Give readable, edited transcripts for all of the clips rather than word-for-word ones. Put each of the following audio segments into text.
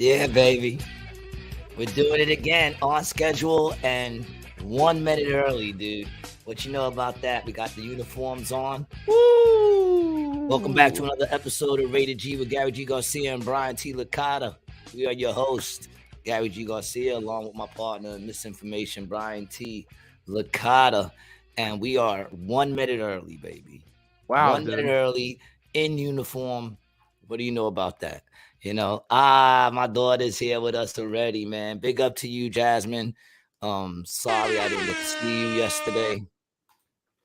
Yeah, baby. We're doing it again on schedule and 1 minute early, dude. What you know about that? We got the uniforms on. Woo! Welcome back to another episode of Rated G with Gary G. Garcia and Brian T. Licata. We are your host, Gary G. Garcia, along with my partner in Misinformation, Brian T. Licata. And we are 1 minute early, baby. Wow, 1 minute early in uniform. What do you know about that? You know, my daughter's here with us already, man. Big up to you, Jasmine. Sorry I didn't get to see you yesterday.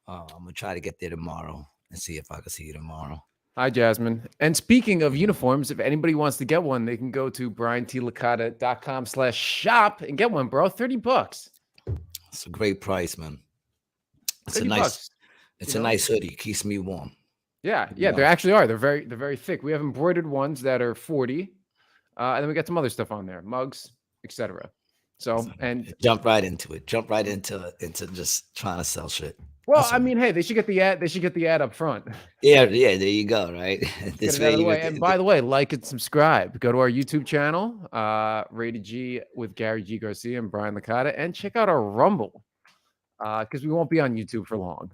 I'm gonna try to get there tomorrow and see if I can see you tomorrow. Hi, Jasmine. And speaking of uniforms, if anybody wants to get one, they can go to briantlacata.com/shop and get one, bro. $30. It's a great price, man. It's a nice hoodie. Keeps me warm. Yeah, they actually are. They're very thick. We have embroidered ones that are 40, and then we got some other stuff on there, mugs, etc. So, and jump right into it. Jump right into just trying to sell shit. Well, I mean, hey, they should get the ad. They should get the ad up front. Yeah. There you go. Right. This way, and by the way, like and subscribe. Go to our YouTube channel, Rated G with Gary G. Garcia and Brian Licata, and check out our Rumble, because we won't be on YouTube for long.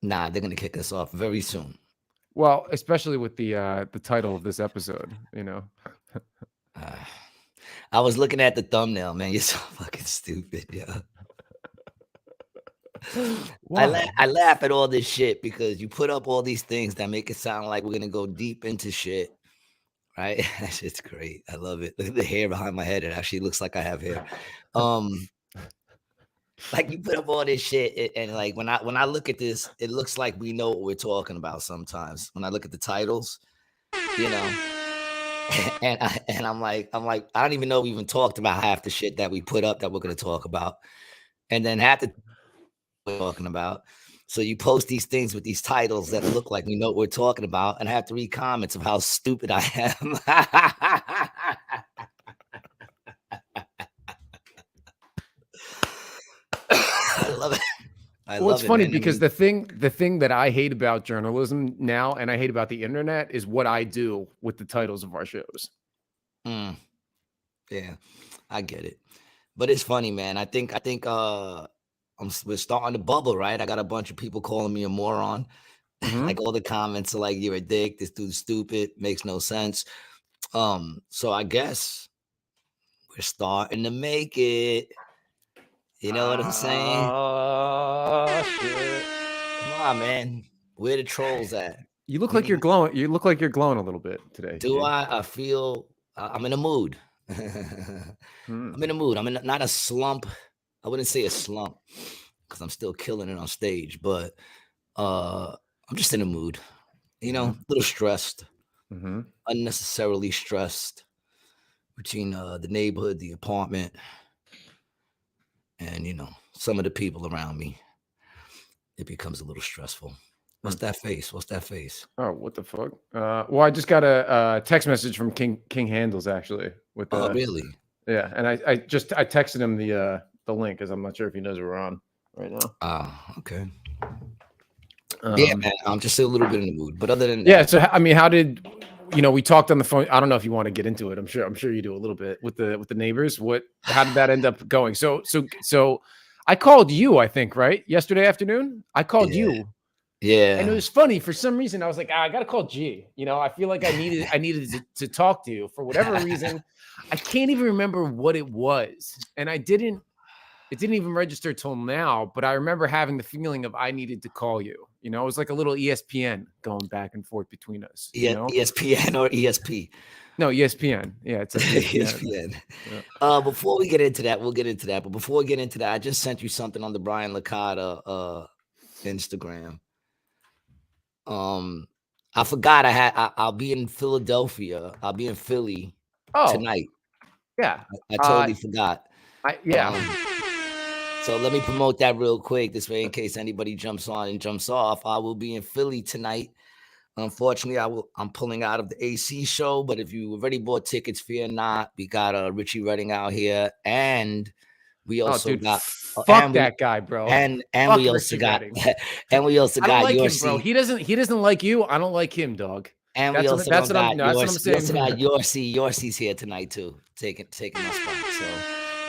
Nah, they're gonna kick us off very soon. Well, especially with the title of this episode, you know. I was looking at the thumbnail, man. You're so fucking stupid, yeah. I laugh at all this shit because you put up all these things that make it sound like we're gonna go deep into shit, right? That shit's great. I love it. Look at the hair behind my head. It actually looks like I have hair. Like you put up all this shit, and like when I look at this, it looks like we know what we're talking about. Sometimes when I look at the titles, you know, and I'm like I don't even know we even talked about half the shit that we put up that we're gonna talk about, and then half the we're talking about. So you post these things with these titles that look like we know what we're talking about, and I have to read comments of how stupid I am. I love it. Well, it's funny because the thing that I hate about journalism now, and I hate about the internet, is what I do with the titles of our shows. Yeah, I get it, but it's funny, man. I think we're starting to bubble, right? I got a bunch of people calling me a moron. Like all the comments are like, "You're a dick. This dude's stupid. Makes no sense." So I guess we're starting to make it. You know what I'm saying? Oh shit! Come on, man. Where the trolls at? You look like you're glowing. You look like you're glowing a little bit today. Do I feel I'm in a mood. I'm in a mood. I'm in not a slump. I wouldn't say a slump because I'm still killing it on stage, but I'm just in a mood. You know, a little stressed, unnecessarily stressed between the neighborhood, the apartment, and, you know, some of the people around me. It becomes a little stressful. What's that face? What's that face? Oh, what the fuck? Well, I just got a text message from King Handles actually. With really? Yeah, and I texted him the link because I'm not sure if he knows we're on right now. Okay. Yeah, man, I'm just a little bit in the mood, but other than that, so I mean, how did we talked on the phone? I don't know if you want to get into it. I'm sure you do a little bit with the neighbors. How did that end up going? So I called you, I think, right? Yesterday afternoon, I called you. Yeah. And it was funny for some reason. I was like, I gotta call G. I feel like I needed to talk to you for whatever reason. I can't even remember what it was, and it didn't even register till now. But I remember having the feeling of I needed to call you. It was like a little ESPN going back and forth between us. ESPN or ESP? No, ESPN. Yeah, it's ESPN. Yeah. Before we get into that, we'll get into that. But before we get into that, I just sent you something on the Brian Licata Instagram. I forgot I'll be in Philadelphia. I'll be in Philly tonight. Yeah. I totally forgot. So let me promote that real quick. This way, in case anybody jumps on and jumps off, I will be in Philly tonight. Unfortunately, I'm pulling out of the AC show, but if you already bought tickets, fear not. We got Richie Redding out here, and we also got that guy, bro. And we also got I don't like your him, bro. He doesn't like you. I don't like him, dog. And we That's also what I'm. got No, that's what I'm yours. We also got saying. Yorcie's here tonight too, taking my spot. So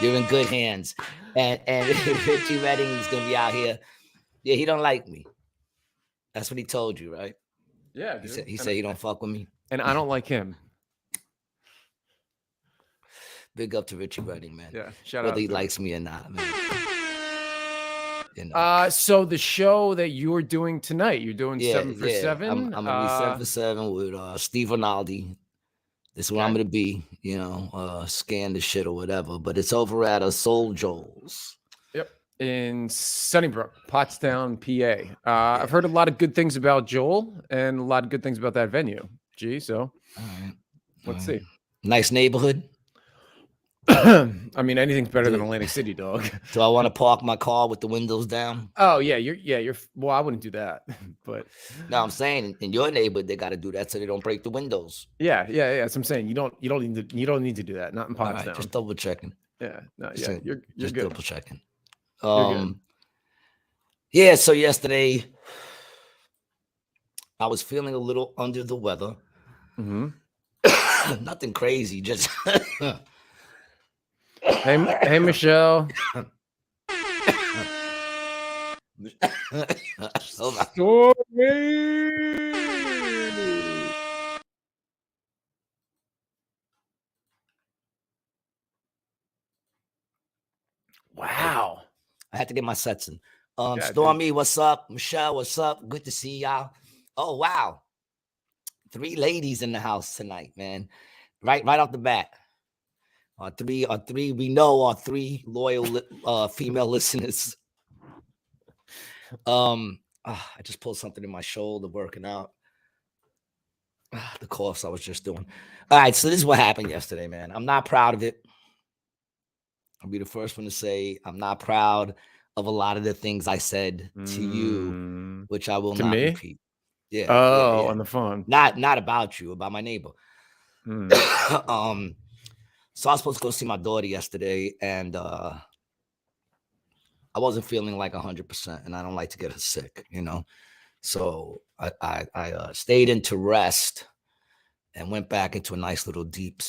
you're in good hands. And Richie Redding is gonna be out here. Yeah, he don't like me. That's what he told you, right? Yeah, dude. He said he don't fuck with me. And I don't like him. Big up to Richie Redding, man. Yeah, shout whether out he to likes me or not, man. So the show that you're doing tonight, you're doing 7 for 7. I'm gonna be 7 for 7 with Steve Rinaldi. This is where I'm gonna be, scan the shit or whatever. But it's over at Soul Joel's. Yep, in Sunnybrook, Pottstown, PA. I've heard a lot of good things about Joel and a lot of good things about that venue. Gee, so all right. Let's see. Nice neighborhood. I mean, anything's better than Atlantic City, dog. Do I want to park my car with the windows down? Oh yeah, you're. Well, I wouldn't do that, but no, I'm saying in your neighborhood they got to do that so they don't break the windows. Yeah. That's what I'm saying. You don't need to do that. Not in Pottstown. Right, just double checking. Yeah, no, yeah, you're just good. Double checking. You're good. Yeah. So yesterday, I was feeling a little under the weather. Mm-hmm. Nothing crazy, just. Hey, Michelle. Wow. I had to get my sets in. Stormy, what's up? Michelle, what's up? Good to see y'all. Oh, wow. 3 ladies in the house tonight, man. Right off the bat. Three we know are 3 loyal female listeners. I just pulled something in my shoulder working out. The coughs I was just doing. All right, so this is what happened yesterday, man. I'm not proud of it. I'll be the first one to say I'm not proud of a lot of the things I said to you, which I will not repeat. Yeah. Oh, on the phone. Not about you, about my neighbor. So I was supposed to go see my daughter yesterday, and I wasn't feeling like 100%, and I don't like to get her sick, So I stayed in to rest and went back into a nice little deep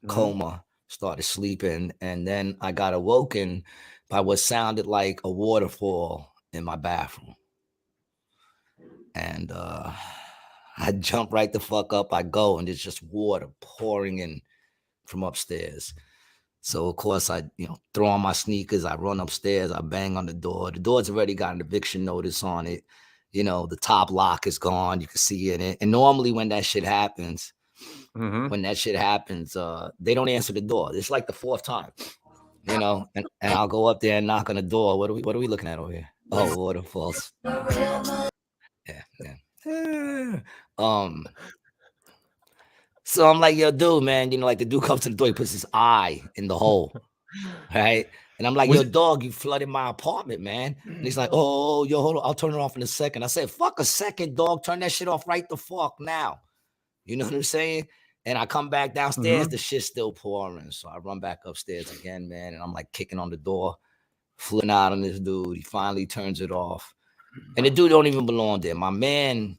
coma, started sleeping, and then I got awoken by what sounded like a waterfall in my bathroom. And I jump right the fuck up. I go, and there's just water pouring in from upstairs. So, of course, I throw on my sneakers. I run upstairs. I bang on the door. The door's already got an eviction notice on it. The top lock is gone. You can see it. And normally when that shit happens, they don't answer the door. It's like the 4th time, and I'll go up there and knock on the door. What are we looking at over here? Oh, waterfalls. Yeah. So I'm like, yo, dude, man, like the dude comes to the door, he puts his eye in the hole, right? And I'm like, yo, dog, you flooded my apartment, man. And he's like, oh, yo, hold on, I'll turn it off in a second. I said, fuck a second, dog. Turn that shit off right the fuck now. You know what I'm saying? And I come back downstairs, the shit's still pouring. So I run back upstairs again, man, and I'm like kicking on the door, flipping out on this dude. He finally turns it off. And the dude don't even belong there. My man,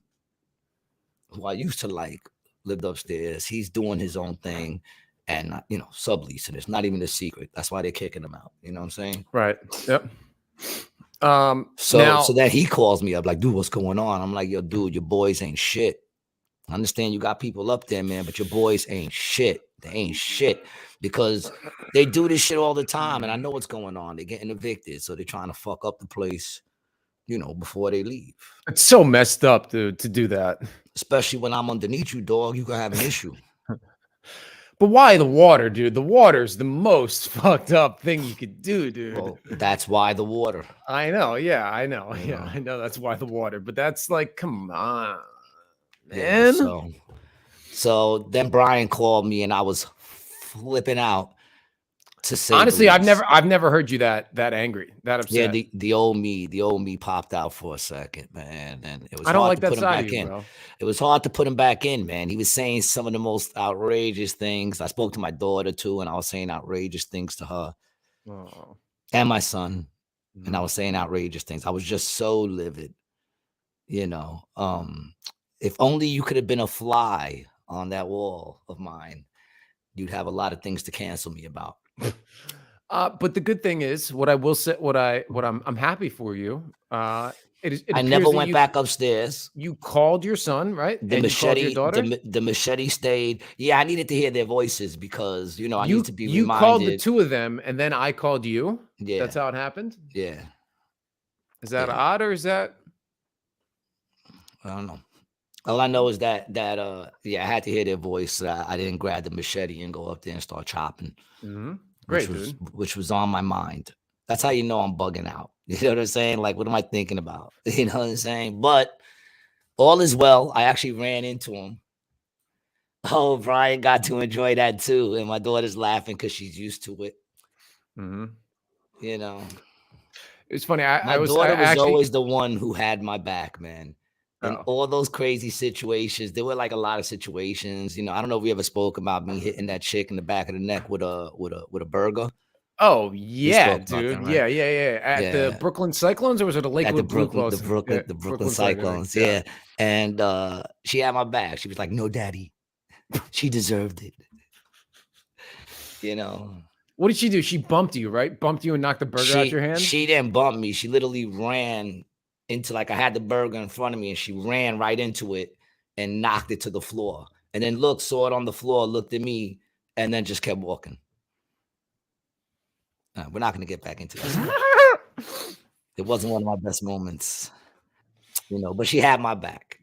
who I used to like, lived upstairs. He's doing his own thing and, subleasing. It's not even a secret. That's why they're kicking him out. You know what I'm saying? Right. Yep. So then he calls me up like, dude, what's going on? I'm like, yo, dude, your boys ain't shit. I understand you got people up there, man, but your boys ain't shit. They ain't shit because they do this shit all the time. And I know what's going on. They're getting evicted. So they're trying to fuck up the place, before they leave. It's so messed up to do that. Especially when I'm underneath you, dog, you can have an issue. But why the water, dude? The water's the most fucked up thing you could do, dude. Well, that's why the water. I know. Yeah, I know. Yeah, I know that's why the water. But that's like, come on, man. Yeah, so then Brian called me and I was flipping out. To say honestly, I've never heard you that angry, that upset. Yeah, the old me popped out for a second, man, and it was. I don't hard like to that put him side back of you, in. bro. It was hard to put him back in, man. He was saying some of the most outrageous things. I spoke to my daughter too, and I was saying outrageous things to her, and my son, and I was saying outrageous things. I was just so livid, If only you could have been a fly on that wall of mine, you'd have a lot of things to cancel me about. But the good thing is, what I will say, I'm happy for you. It I appears never that went back upstairs. you called your son, right? The And you called your machete, daughter. the machete stayed. Yeah, I needed to hear their voices because I need to be You called the reminded. two of them, and then I called you. Yeah, That's how it happened. yeah, Is that yeah. odd, or is that? I don't know. All I know is that yeah, I had to hear their voice. I didn't grab the machete and go up there and start chopping, Great, dude. which was on my mind. That's how you know I'm bugging out. You know what I'm saying? Like, what am I thinking about? You know what I'm saying? But all is well. I actually ran into him. Oh, Brian got to enjoy that too, and my daughter's laughing because she's used to it. You know, It's funny. my I daughter was actually. always the one who had my back, man. In Oh. all those crazy situations, there were like a lot of situations. I don't know if we ever spoke about me hitting that chick in the back of the neck with a burger. Oh We yeah, spoke about that, dude. right? Yeah. At the Yeah, Brooklyn Cyclones, or was it the at the Lakewood Blue Brooklyn, Cross? the Brooklyn Cyclones. Cyclones. Yeah, and she had my back. She was like, "No, daddy, she deserved it." What did she do? She bumped you, right? Bumped you and knocked the burger out your hand? She didn't bump me. She literally ran into, like, I had the burger in front of me, and she ran right into it and knocked it to the floor. And then saw it on the floor, looked at me, and then just kept walking. We're not gonna get back into that. It wasn't one of my best moments, but she had my back.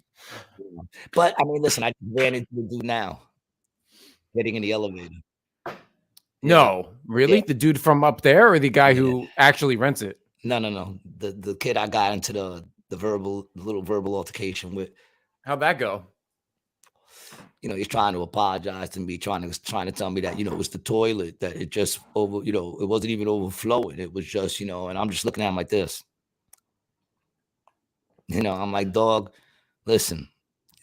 But I mean, listen, I just ran into the dude now, getting in the elevator. No, really? Yeah. The dude from up there, or the guy Yeah. who actually rents it? No. The kid I got into the little verbal altercation with. How'd that go? He's trying to apologize to me, trying to tell me that, it was the toilet, that it just it wasn't even overflowing. It was just, and I'm just looking at him like this. I'm like, dog, listen,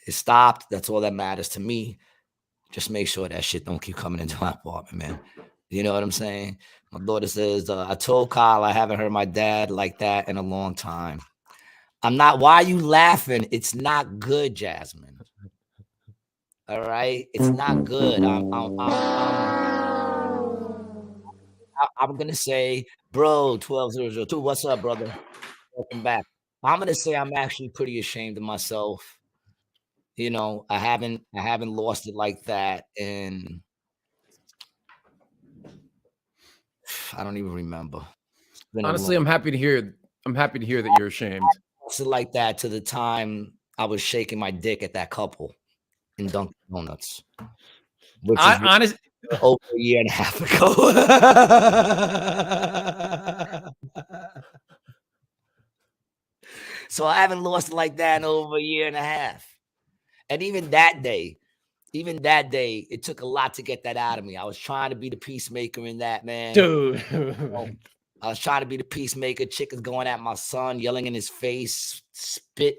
it stopped. That's all that matters to me. Just make sure that shit don't keep coming into my apartment, man. You know what I'm saying? My daughter says, I told Kyle I haven't heard my dad like that in a long time. I'm not. Why are you laughing? It's not good, Jasmine. All right, it's not good. I'm gonna say, bro, 12002. What's up, brother? Welcome back. I'm gonna say I'm actually pretty ashamed of myself. I haven't lost it like that, and I don't even remember. Honestly, I'm happy to hear that you're ashamed. Lost it like that to the time I was shaking my dick at that couple in Dunkin Donuts, which is over a year and a half ago. So I haven't lost it like that in over a year and a half. And even that day, it took a lot to get that out of me. I was trying to be the peacemaker in that, man. Dude. I was trying to be the peacemaker. Chick is going at my son, yelling in his face, spit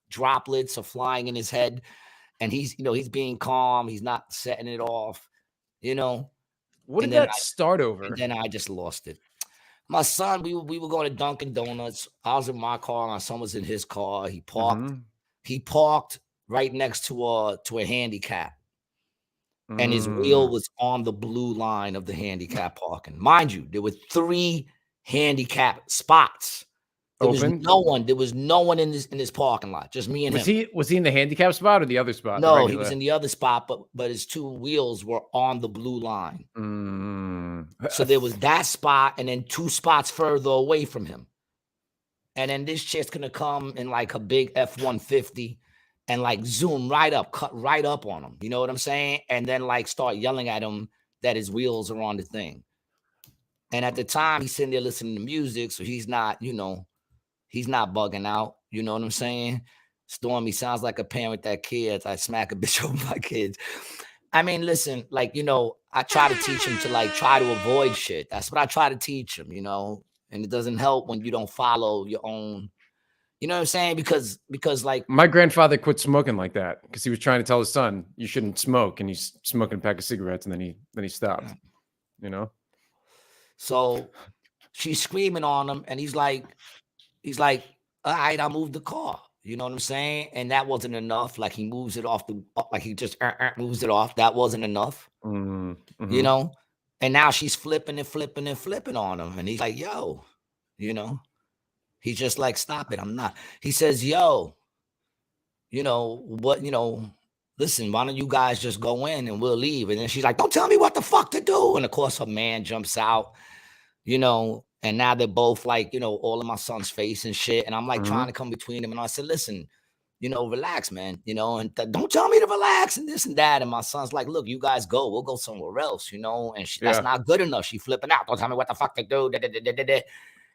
droplets are flying in his head. And he's being calm. He's not setting it off, What did that start over? And then I just lost it. My son, we were going to Dunkin Donuts. I was in my car. My son was in his car. He parked. He parked right next to a handicap. And his wheel was on the blue line of the handicap parking. Mind you, there were 3 handicap spots. There was no one in this parking lot. Just me and him. Was he in the handicap spot or the other spot? No, he was in the other spot, but his 2 wheels were on the blue line. So there was that spot, and then 2 spots further away from him. And then this chick's gonna come in like a big F-150 and like zoom right up, cut right up on him. You know what I'm saying? And then like start yelling at him that his wheels are on the thing. And at the time, he's sitting there listening to music, so he's not, he's not bugging out. You know what I'm saying? Stormy sounds like a parent that cares. I smack a bitch over my kids. I mean, listen, like, I try to teach him to like try to avoid shit. That's what I try to teach him, and it doesn't help when you don't follow your own. You know what I'm saying? Because like my grandfather quit smoking like that because he was trying to tell his son you shouldn't smoke, and he's smoking a pack of cigarettes, and then he stopped. So she's screaming on him, and he's like, all right, I'll move the car. You know what I'm saying? And that wasn't enough. Like he moves it off like he just moves it off. That wasn't enough. You know? And now she's flipping and flipping and flipping on him. And he's like, yo, you know, he's just like, stop it. I'm not. He says, yo, you know, what, you know, listen, why don't you guys just go in and we'll leave? And then she's like, don't tell me what the fuck to do. And of course, her man jumps out, you know, and now they're both like, you know, all in my son's face and shit. And I'm like trying to come between them. And I said, listen, you know, relax, man, you know, and don't tell me to relax and this and that. And my son's like, look, you guys go, we'll go somewhere else, you know, and that's not good enough. She flipping out. Don't tell me what the fuck to do.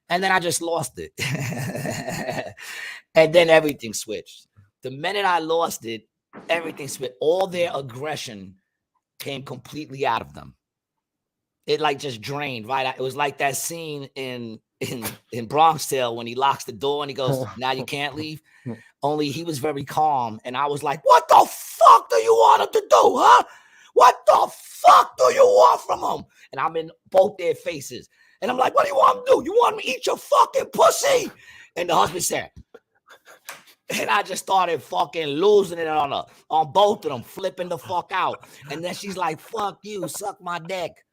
And then I just lost it. And then everything switched. The minute I lost it, everything switched. All their aggression came completely out of them. It like just drained right out. It was like that scene in Bronx Tale when he locks the door and he goes, now you can't leave. Only he was very calm. And I was like, what the fuck do you want him to do, huh? What the fuck do you want from him? And I'm in both their faces. And I'm like, what do you want him to do? You want him to eat your fucking pussy? And the husband said, and I just started fucking losing it on both of them, flipping the fuck out. And then she's like, fuck you, suck my dick.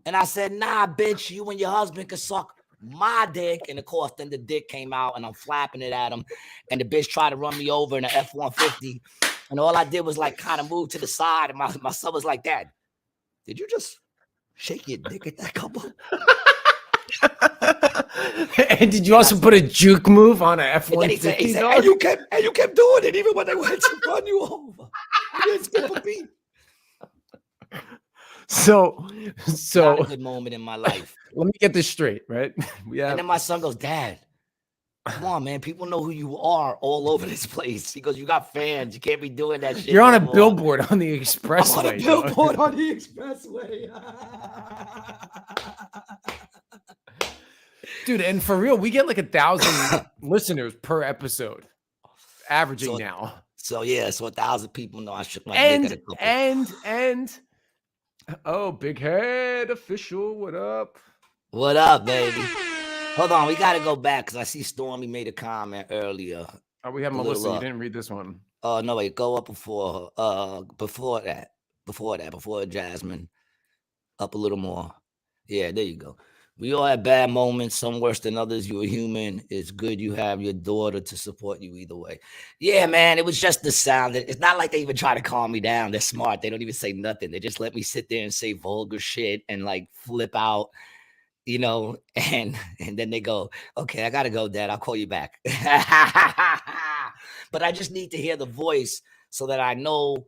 And I said, nah, bitch, you and your husband can suck my dick. And of course, then the dick came out and I'm flapping it at him. And the bitch tried to run me over in an F-150. And all I did was like kind of move to the side. And my son was like, Dad, did you just shake your dick at that couple? And did you also put a juke move on an F-150? He said, and you kept doing it even when they went to run you over. You didn't skip a beat. So not a good moment in my life. Let me get this straight, right? Yeah. And then my son goes, Dad, come on, man. People know who you are all over this place. He goes, you got fans. You can't be doing that shit. You're on a billboard on the expressway. I'm on a billboard on the expressway. Dude, and for real, we get like 1,000 listeners per episode, averaging now. So 1,000 people know I shook my dick at a couple. And oh, Big Head Official, what up? What up, baby? Hold on, we gotta go back because I see Stormy made a comment earlier. Oh, we have Melissa. You didn't read this one. Oh no, wait, go up before her. Before Jasmine. Up a little more. Yeah, there you go. We all have bad moments, some worse than others. You're human. It's good you have your daughter to support you either way. Yeah, man, it was just the sound. It's not like they even try to calm me down. They're smart. They don't even say nothing. They just let me sit there and say vulgar shit and like flip out, you know, and then they go, okay, I got to go, Dad. I'll call you back. But I just need to hear the voice so that I know,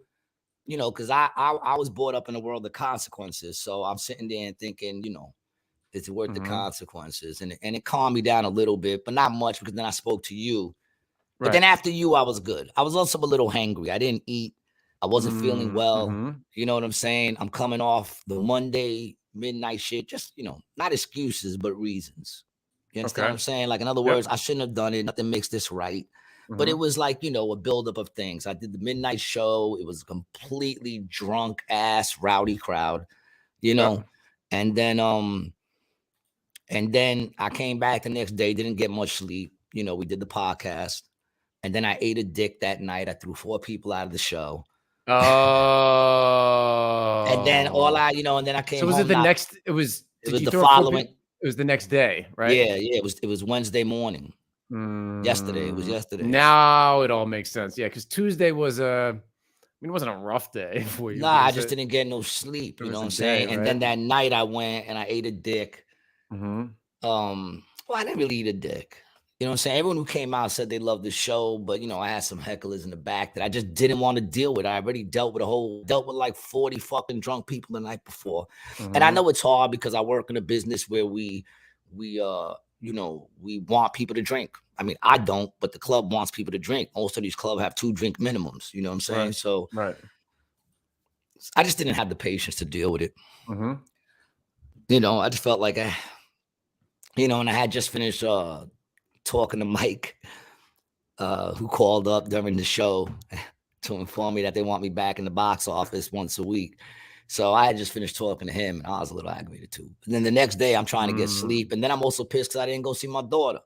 you know, because I was brought up in a world of consequences. So I'm sitting there and thinking, you know, it's worth the consequences. And it calmed me down a little bit, but not much because then I spoke to you. But then after you, I was good. I was also a little hangry. I didn't eat. I wasn't feeling well. You know what I'm saying? I'm coming off the Monday midnight shit. Just, you know, not excuses, but reasons. You understand what I'm saying? Like, in other words, I shouldn't have done it. Nothing makes this right. But it was like, you know, a buildup of things. I did the midnight show. It was a completely drunk ass rowdy crowd, you know, and then I came back the next day, didn't get much sleep. You know, we did the podcast. And then I ate a dick that night. I threw 4 people out of the show. Oh. And then and then I came home. So was it the next, it was the following. It was the next day, right? Yeah. It was Wednesday morning. Yesterday. It was yesterday. Now it all makes sense. Yeah, because Tuesday was it wasn't a rough day for you. Nah, I just didn't get no sleep. You know what I'm saying? Right? And then that night I went and I ate a dick. Well, I didn't really eat a dick. You know what I'm saying? Everyone who came out said they loved the show, but you know, I had some hecklers in the back that I just didn't want to deal with. I already dealt with like 40 fucking drunk people the night before. And I know it's hard because I work in a business where we want people to drink. I mean, I don't, but the club wants people to drink. Most of these clubs have 2 drink minimums. You know what I'm saying? So I just didn't have the patience to deal with it. You know, I just felt like and I had just finished talking to Mike, who called up during the show to inform me that they want me back in the box office once a week. So I had just finished talking to him, and I was a little aggravated too. And then the next day, I'm trying to get sleep, and then I'm also pissed because I didn't go see my daughter.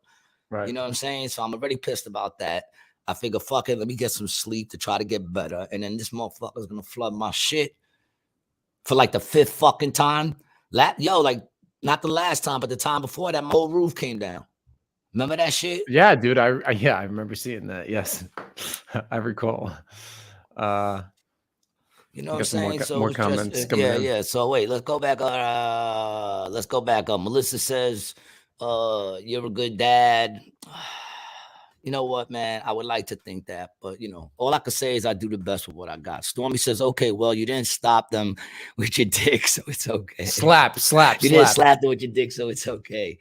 Right. You know what I'm saying? So I'm already pissed about that. I figure, fuck it, let me get some sleep to try to get better. And then this motherfucker's gonna flood my shit for like the 5th fucking time. Like not the last time, but the time before that, my whole roof came down. Remember that shit? Yeah, dude. I remember seeing that. Yes, I recall. You know what I'm Got some saying? So more it's just comments coming in. yeah. So wait, let's go back. Let's go back up. Melissa says, you're a good dad. You know what, man? I would like to think that, but you know, all I can say is I do the best with what I got. Stormy says, okay, well, you didn't stop them with your dick, so it's okay. Slap. You didn't slap them with your dick, so it's okay.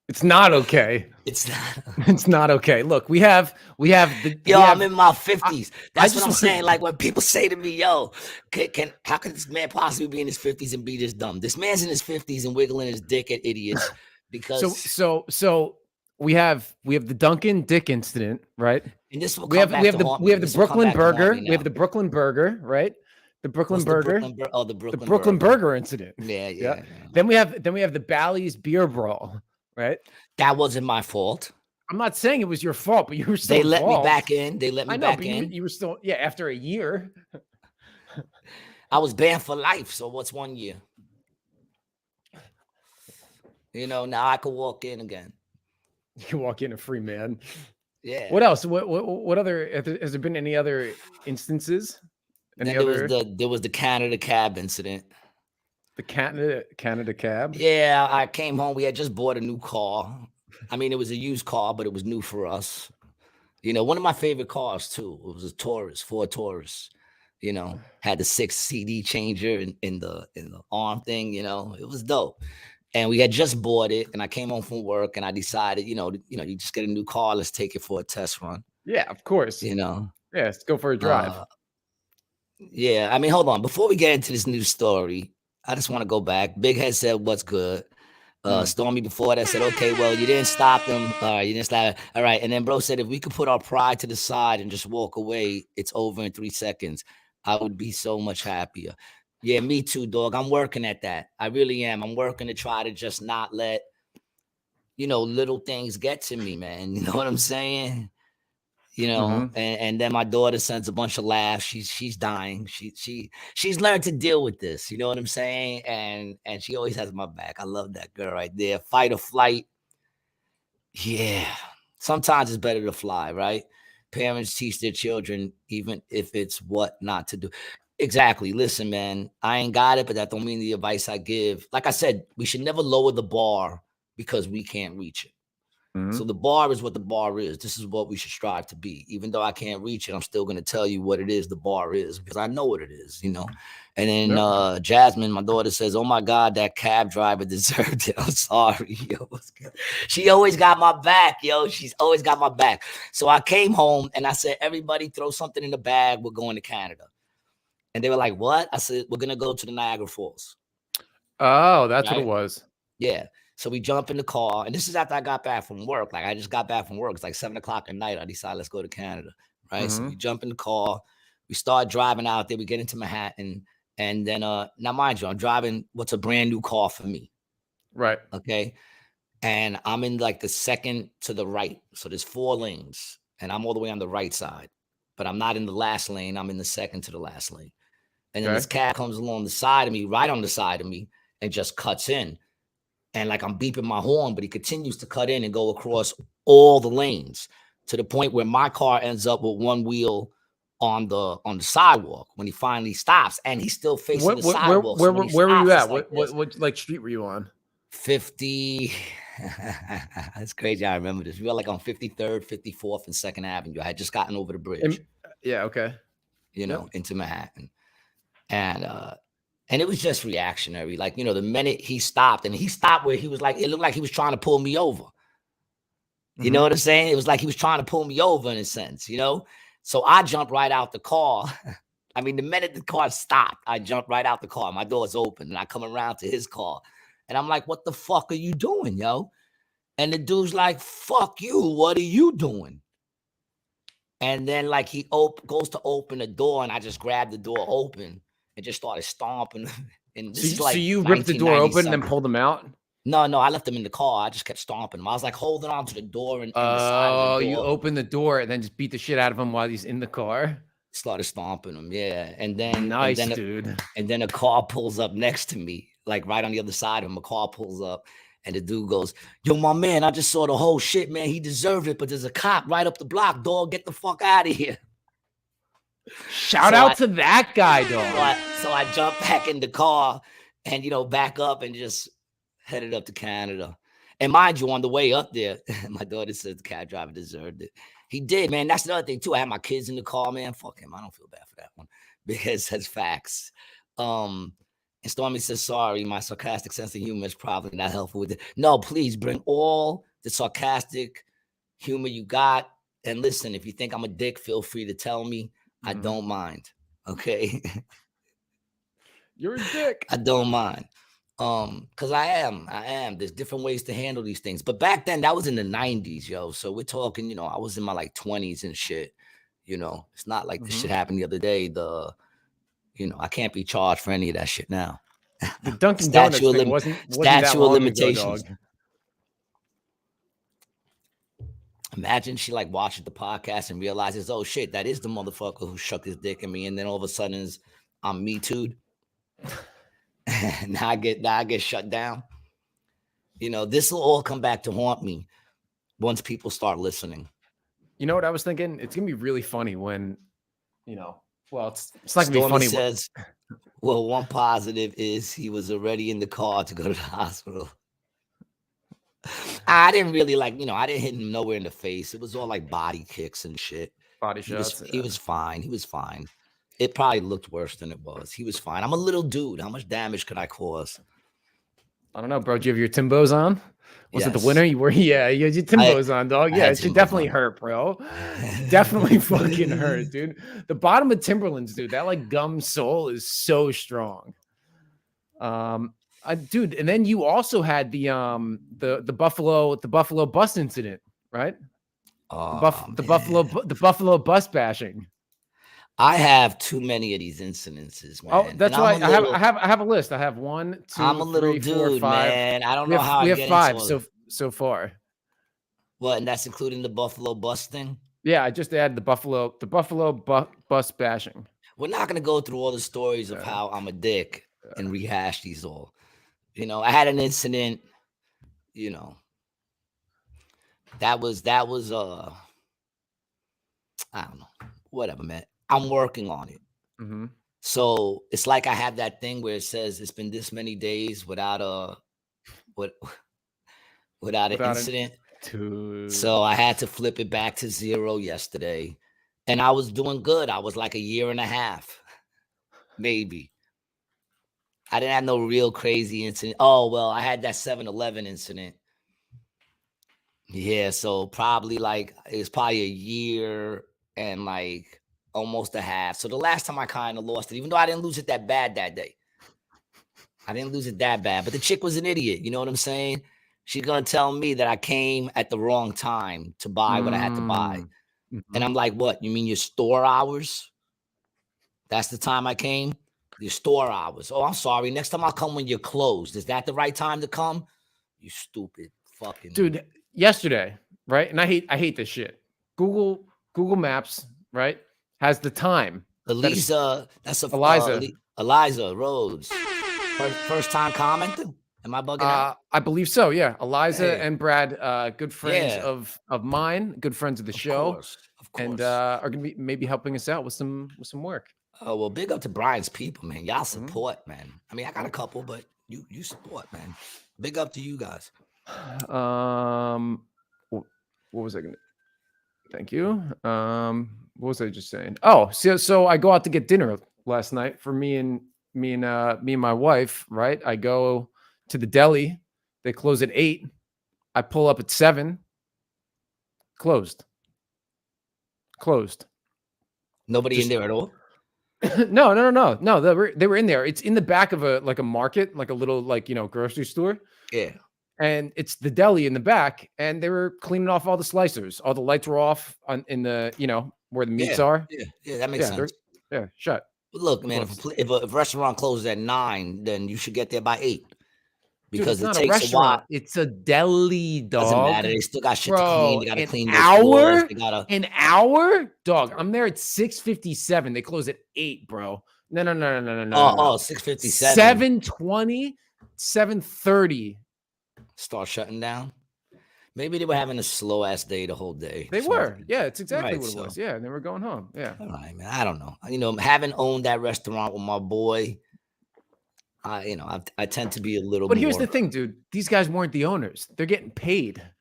It's not okay. It's not. It's not okay. Look, we have the. I'm in my 50s. That's what I'm saying. Like when people say to me, "Yo, how can this man possibly be in his 50s and be this dumb?" This man's in his 50s and wiggling his dick at idiots because. So we have the Dunkin' Dick incident, right? And this will we have the Brooklyn Burger. We have the Brooklyn Burger, right? The Brooklyn Burger. The Brooklyn Burger incident. Yeah. Then we have the Bally's beer brawl, right? That wasn't my fault. I'm not saying it was your fault, but you were still. They let me back in. You were still, after a year. I was banned for life. So what's 1 year? You know, now I can walk in again. You can walk in a free man. Yeah. What else? What other? Has there been any other instances? There was the Canada cab incident. The Canada cab? Yeah, I came home. We had just bought a new car. I mean, it was a used car, but it was new for us. You know, one of my favorite cars too. It was a Taurus, Ford Taurus. You know, had the 6 CD changer in the arm thing. You know, it was dope. And we had just bought it, and I came home from work, and I decided, you just get a new car. Let's take it for a test run. Yeah, of course. You know. Yeah, let's go for a drive. Yeah, I mean, hold on. Before we get into this new story, I just want to go back. Big Head said, "What's good?" Stormy before that said, "Okay, well, you didn't stop them. You didn't stop. All right." And then bro said, "If we could put our pride to the side and just walk away, it's over in 3 seconds. I would be so much happier." Yeah, me too, dog. I'm working at that. I really am. I'm working to try to just not let, little things get to me, man. You know what I'm saying? And then my daughter sends a bunch of laughs. She's dying. She's learned to deal with this. You know what I'm saying? And she always has my back. I love that girl right there. Fight or flight. Yeah. Sometimes it's better to fly, right? Parents teach their children, even if it's what not to do. Exactly. Listen, man, I ain't got it, but that don't mean the advice I give. Like I said, we should never lower the bar because we can't reach it. So the bar is what the bar is. This is what we should strive to be. Even though I can't reach it, I'm still going to tell you what it is the bar is because I know what it is, And then Jasmine, my daughter, says, "Oh, my God, that cab driver deserved it. I'm sorry." Yo, she always got my back, yo. She's always got my back. So I came home and I said, "Everybody throw something in the bag. We're going to Canada." And they were like, "What?" I said, "We're going to go to the Niagara Falls." Oh, that's right? What it was. Yeah. So we jump in the car, and this is after I got back from work. Like I just got back from work. It's like 7:00 at night. I decided, let's go to Canada, right? So we jump in the car, we start driving out there. We get into Manhattan, and then now mind you, I'm driving what's a brand new car for me, right? Okay, and I'm in like the second to the right. So there's 4 lanes, and I'm all the way on the right side, but I'm not in the last lane. I'm in the second to the last lane, and then this cab comes along the side of me, right on the side of me, and just cuts in. And like I'm beeping my horn, but he continues to cut in and go across all the lanes to the point where my car ends up with one wheel on the sidewalk when he finally stops, and he's still facing the sidewalk. Where were you at? What like street were you on? 50. That's crazy. I remember this. We were like on 53rd, 54th, and 2nd Avenue. I had just gotten over the bridge. Yeah. Okay. Into Manhattan, and it was just reactionary. Like, the minute he stopped where he was like, it looked like he was trying to pull me over. You know what I'm saying? It was like he was trying to pull me over in a sense, So I jumped right out the car. I mean, the minute the car stopped, I jumped right out the car. My door's open and I come around to his car. And I'm like, "What the fuck are you doing, yo?" And the dude's like, "Fuck you. What are you doing?" And then like he goes to open the door, and I just grabbed the door open and just started stomping. And this is like, so you ripped the door open and then pulled him out? No, I left them in the car. I just kept stomping them. I was like holding on to the door and the side of the Oh, you door. opened the door and then just beat the shit out of him while he's in the car. Started stomping them, yeah. And then Nice, dude. and then a car pulls up next to me, like right on the other side of him. A car pulls up, and the dude goes, "Yo, my man, I just saw the whole shit, man. He deserved it, but there's a cop right up the block, dog. Get the fuck out of here." Shout out to that guy, dog. So I jumped back in the car and, back up and just headed up to Canada. And mind you, on the way up there, my daughter said the cab driver deserved it. He did, man. That's another thing, too. I had my kids in the car, man. Fuck him. I don't feel bad for that one because that's facts. And Stormy says, sorry, my sarcastic sense of humor is probably not helpful with it. No, please bring all the sarcastic humor you got. And listen, if you think I'm a dick, feel free to tell me. I don't mind. Okay. You're a dick. I don't mind. Because I am. There's different ways to handle these things. But back then, that was in the 90s, yo. So we're talking, I was in my like 20s and shit. It's not like this shit happened the other day. I can't be charged for any of that shit now. The Dunkin Donuts thing wasn't that long limitations. Ago, dog. Imagine she like watches the podcast and realizes, oh shit, that is the motherfucker who shucked his dick at me, and then all of a sudden I'm Me Too'd. now I get shut down. This will all come back to haunt me once people start listening. You know what I was thinking? It's gonna be really funny when, well, it's not gonna Stormy be funny. Says, well, one positive is he was already in the car to go to the hospital. I didn't really I didn't hit him nowhere in the face. It was all like body kicks and shit. Body shots. He was fine. He was fine. It probably looked worse than it was. He was fine. I'm a little dude. How much damage could I cause? I don't know, bro. Do you have your Timbos on? Was it the winter? You were, yeah, you had your Timbos on, dog. Yeah, it should definitely hurt, bro. Definitely fucking hurt, dude. The bottom of Timberlands, dude, that like gum sole is so strong. Dude, and then you also had the Buffalo bus incident, right? The Buffalo bus bashing. I have too many of these incidences, man. Oh, that's why I have a list. I have 1, 2, I'm a little 3, dude, 4, 5. man. I don't know how we have 5 so far. What? And that's including the Buffalo bus thing? Yeah, I just added the Buffalo bus bashing. We're not gonna go through all the stories of how I'm a dick and rehash these all. I had an incident. That was I don't know. Whatever, man. I'm working on it. So it's like I have that thing where it says it's been this many days without an incident. So I had to flip it back to 0 yesterday. And I was doing good. I was like a year and a half, maybe. I didn't have no real crazy incident. Oh, well, I had that 7-Eleven incident. Yeah, so probably it's probably a year and like almost a half. So the last time I kind of lost it, even though I didn't lose it that bad that day. I didn't lose it that bad, but the chick was an idiot. You know what I'm saying? She's going to tell me that I came at the wrong time to buy what I had to buy. And I'm like, what? You mean your store hours? That's the time I came? Your store hours. Oh, I'm sorry. Next time I'll come when you're closed. Is that the right time to come? You stupid fucking dude. Yesterday, right? And I hate this shit. Google Maps, right? Has the time. Eliza Rhodes. First time commenting? Am I bugging out? I believe so, yeah. Eliza and Brad, good friends of mine, good friends of the show. Of course. And are gonna be maybe helping us out with some work. Oh, well, big up to Brian's people, man. Y'all support, man. I mean, I got a couple, but you support, man. Big up to you guys. What was I gonna? Thank you. What was I just saying? Oh, so I go out to get dinner last night for me and my wife. Right, I go to the deli. They close at 8. I pull up at 7. Closed. Nobody in there at all. No. They were in there. It's in the back of a market, like a little grocery store. Yeah. And it's the deli in the back, and they were cleaning off all the slicers. All the lights were off in the where the meats are. Yeah, that makes sense. Yeah, shut. Look, man, if a restaurant closes at 9, then you should get there by 8. Dude, it's because it not a takes a while. restaurant. It's a deli, Doesn't dog. matter. They still got shit to clean. Bro, They got to an clean those floors. hour? They gotta. An hour? Dog, I'm there at 6:57. They close at 8, bro. No, no, no, no, no, no, no, no. 6:57. 7:20, 7:30. Start shutting down. Maybe they were having a slow ass day the whole day. They were. Yeah, it's exactly Right, what it was. Yeah, and they were going home. Yeah. All right, man. I don't know. Having owned that restaurant with my boy, I tend to be a little But more. here's the thing, dude. These guys weren't the owners. They're getting paid. They're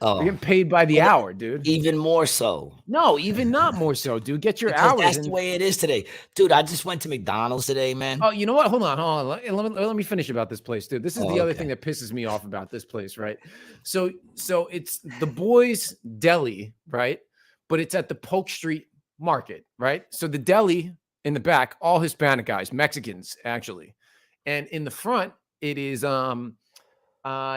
Oh, getting paid by the hour, dude. even more so. No, even not more so, dude. Get your Because hours that's in. the way it is today. Dude, I just went to McDonald's today, man. Oh, you know what? Hold on. Let me finish about this place, dude. This is the other Okay. thing that pisses me off about this place, right? So it's the boys' deli, right? But it's at the Polk Street Market, right? So the deli in the back, all Hispanic guys, Mexicans actually, and in the front, it is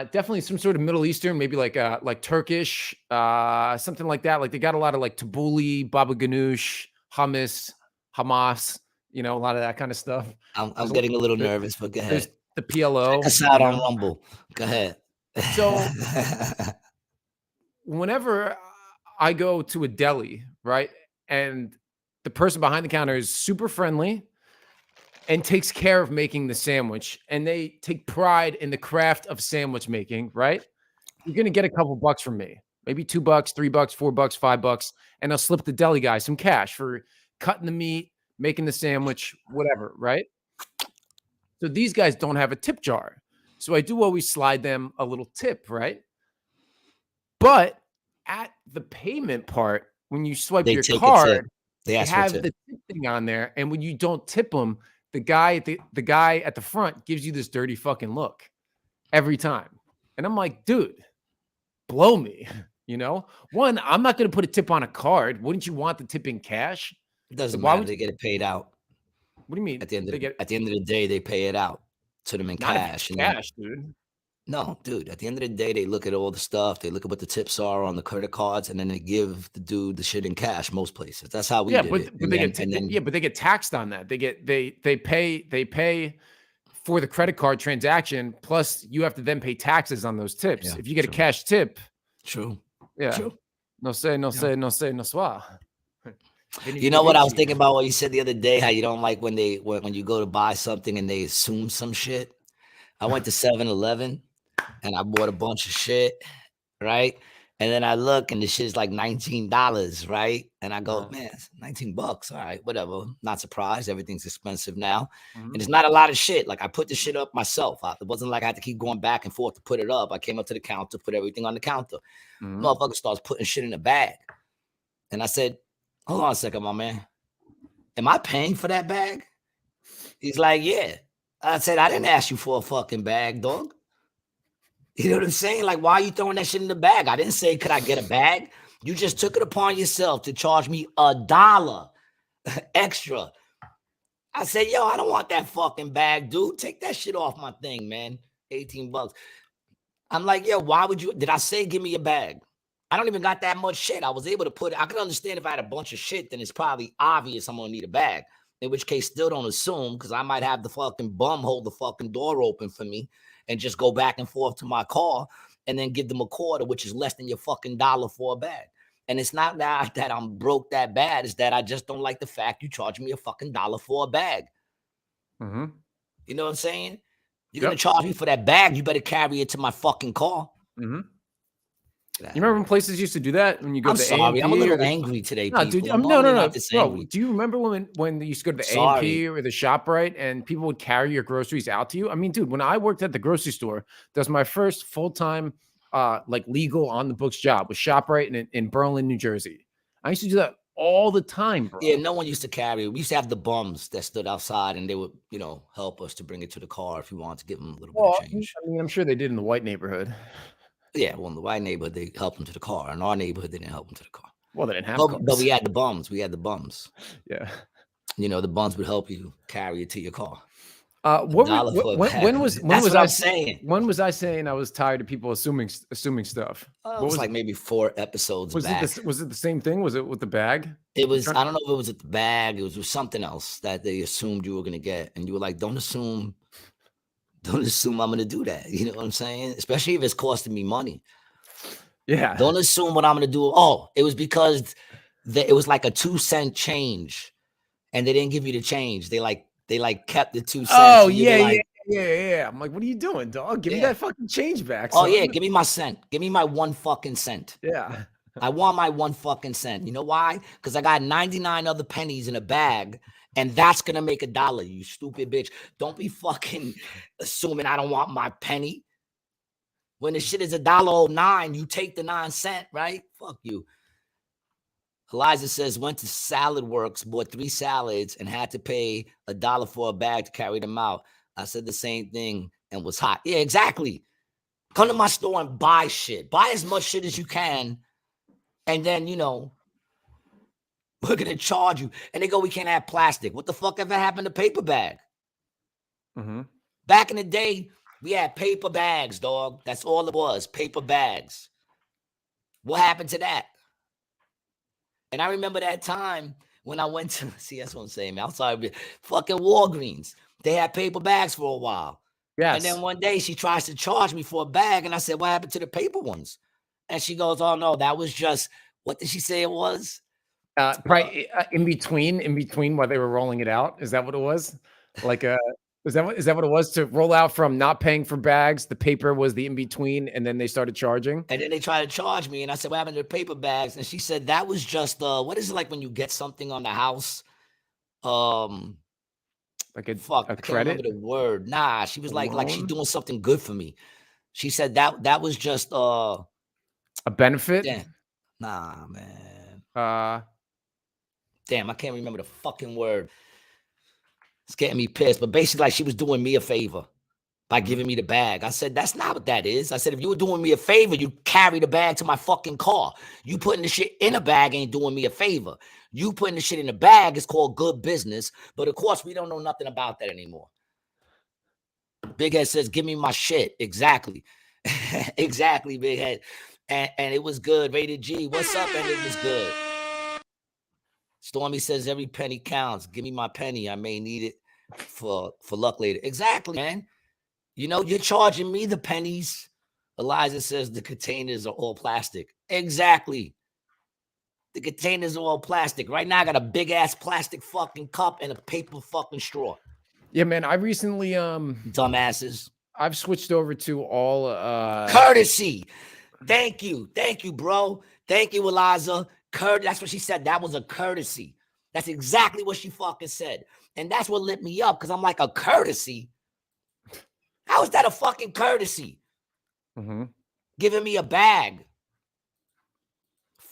definitely some sort of Middle Eastern, maybe like Turkish, something like that. Like they got a lot of like tabbouleh, baba ganoush, hummus, Hamas. A lot of that kind of stuff. I'm getting a little nervous, but go There's ahead. the PLO. Check us out on Rumble. Go ahead. So whenever I go to a deli, right, and the person behind the counter is super friendly and takes care of making the sandwich, and they take pride in the craft of sandwich making, right? You're gonna get a couple bucks from me, maybe $2, $3, $4, $5, and I'll slip the deli guy some cash for cutting the meat, making the sandwich, whatever, right? So these guys don't have a tip jar. So I do always slide them a little tip, right? But at the payment part, when you swipe They your take a tip. card, They they ask for a have tip. the tip thing on there. And when you don't tip them, the guy at the front gives you this dirty fucking look every time. And I'm like, dude, blow me. One, I'm not going to put a tip on a card. Wouldn't you want the tip in cash? It doesn't Why matter. would They get it paid out. What do you mean? At the end They get of the day, they pay it out to them in not if cash. it's cash, dude. No, dude. At the end of the day, they look at all the stuff. They look at what the tips are on the credit cards, and then they give the dude the shit in cash. Most places, that's how we did it. But they get taxed on that. They pay for the credit card transaction. Plus, you have to then pay taxes on those tips. Yeah, If you get true. a cash tip, True. yeah, True. no soir. You know what I was thinking about what you said the other day? How you don't like when you go to buy something and they assume some shit. I went to 7-Eleven and I bought a bunch of shit, right? And then I look and the shit is like $19, right? And I go, man, it's $19. All right, whatever. Not surprised. Everything's expensive now. And it's not a lot of shit. Like I put the shit up myself. It wasn't like I had to keep going back and forth to put it up. I came up to the counter, put everything on the counter. Motherfucker starts putting shit in the bag. And I said, hold on a second, my man. Am I paying for that bag? He's like, yeah. I said, I didn't ask you for a fucking bag, dog. You know what I'm saying? Like, why are you throwing that shit in the bag? I didn't say, could I get a bag? You just took it upon yourself to charge me $1 extra. I said, yo, I don't want that fucking bag, dude. Take that shit off my thing, man. $18. I'm like, yo, why would you? Did I say, give me a bag? I don't even got that much shit. I was able to put it. I can understand if I had a bunch of shit, then it's probably obvious I'm going to need a bag. In which case, still don't assume, because I might have the fucking bum hold the fucking door open for me and just go back and forth to my car and then give them a quarter, which is less than your fucking dollar for a bag. And it's not that I'm broke that bad. It's that I just don't like the fact you charge me a fucking dollar for a bag. You know what I'm saying? You're going to charge me for that bag. You better carry it to my fucking car. You remember when places used to do that when you go I'm to sorry, A&P I'm a little angry today. No, people. dude, I'm no. bro, do you remember when you used to go to the Sorry. A&P or the ShopRite and people would carry your groceries out to you? I mean, dude, when I worked at the grocery store, that was my first full-time like legal on the books job with ShopRite in Berlin, New Jersey. I used to do that all the time, bro. Yeah, no one used to carry it. We used to have the bums that stood outside and they would, help us to bring it to the car if we wanted to give them a little bit of change. I mean, I'm sure they did in the white neighborhood. Yeah, well, in the white neighborhood, they helped them to the car. In our neighborhood, they didn't help them to the car. Well, they didn't have cars. But we had the bums. Yeah. The bums would help you carry it to your car. When was I saying? When was I saying I was tired of people assuming stuff? It was like maybe 4 episodes back. Was it the same thing? Was it with the bag? It was, I don't know if it was at the bag. It was with something else that they assumed you were going to get. And you were like, don't assume don't assume I'm gonna do that. You know what I'm saying? Especially if it's costing me money. Yeah. Don't assume what I'm gonna do. Oh, it was because it was like a 2-cent change, and they didn't give you the change. They kept the 2 cents. Oh, and you were like, yeah. I'm like, what are you doing, dog? Give me yeah. that fucking change back, Oh son. yeah, give me my cent. Give me my 1 fucking cent. Yeah. I want my 1 fucking cent. You know why? Because I got 99 other pennies in a bag, and that's gonna make $1. You stupid bitch. Don't be fucking assuming I don't want my penny. When the shit is $1.09, you take the 9 cent, right? Fuck you. Eliza says, went to Salad Works, bought 3 salads, and had to pay $1 for a bag to carry them out. I said the same thing and was hot. Yeah, exactly. Come to my store and buy shit. Buy as much shit as you can. And then, we're going to charge you. And they go, we can't have plastic. What the fuck ever happened to paper bag? Mm-hmm. Back in the day, we had paper bags, dog. That's all it was, paper bags. What happened to that? And I remember that time when I went to, see, that's what I'm saying, man. Outside fucking Walgreens. They had paper bags for a while. Yes. And then one day she tries to charge me for a bag. And I said, what happened to the paper ones? And she goes, oh, no, that was just, what did she say it was? Probably in between while they were rolling it out. Is that what it was? Like, is that what it was, to roll out from not paying for bags? The paper was the in between, and then they started charging. And then they tried to charge me, and I said, "What happened to the paper bags?" And she said, "That was just what is it like when you get something on the house? Like a I can't remember credit? the word. Nah, she was like she's loan? doing something good for me. She said that was just A benefit? damn, nah, man, Uh, damn, I can't remember the fucking word. It's getting me pissed. But basically, like she was doing me a favor by giving me the bag. I said, that's not what that is. I said, if you were doing me a favor, you carry the bag to my fucking car. You putting the shit in a bag ain't doing me a favor. You putting the shit in a bag is called good business. But of course, we don't know nothing about that anymore. Big Head says, give me my shit. Exactly. Exactly, Big Head. And it was good. Rated G. What's up? And it was good. Stormy says, every penny counts. Give me my penny. I may need it for luck later. Exactly, man. You're charging me the pennies. Eliza says the containers are all plastic. Exactly. The containers are all plastic. Right now, I got a big ass plastic fucking cup and a paper fucking straw. Yeah, man. I recently, dumbasses. I've switched over to all courtesy. Thank you, bro. Thank you, Eliza. That's what she said. That was a courtesy. That's exactly what she fucking said, and that's what lit me up because I'm like, a courtesy. How is that a fucking courtesy? Mm-hmm. Giving me a bag.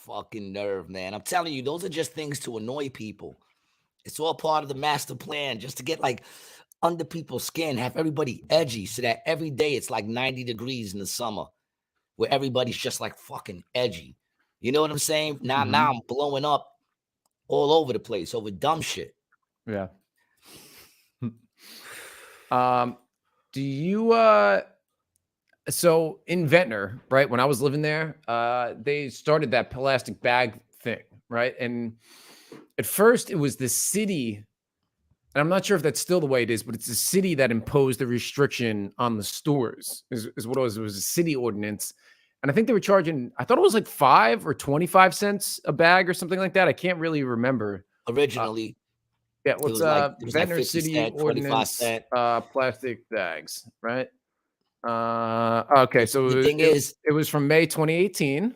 Fucking nerve, man. I'm telling you, those are just things to annoy people. It's all part of the master plan, just to get like under people's skin, have everybody edgy so that every day it's like 90 degrees in the summer where everybody's just like fucking edgy. You know what I'm saying? Now I'm blowing up all over the place over dumb shit. Yeah. Do you so in Ventnor, right? When I was living there, they started that plastic bag thing, right? And at first it was the city, and I'm not sure if that's still the way it is, but it's the city that imposed the restriction on the stores, is what it was. It was a city ordinance. And I think they were charging, I thought it was like 5 or 25 cents a bag or something like that. I can't really remember. Originally, yeah, what's it was Ventnor like 50 City cent, 25 Ordinance, cent. plastic bags, right? Okay, so the thing is, it was from May 2018.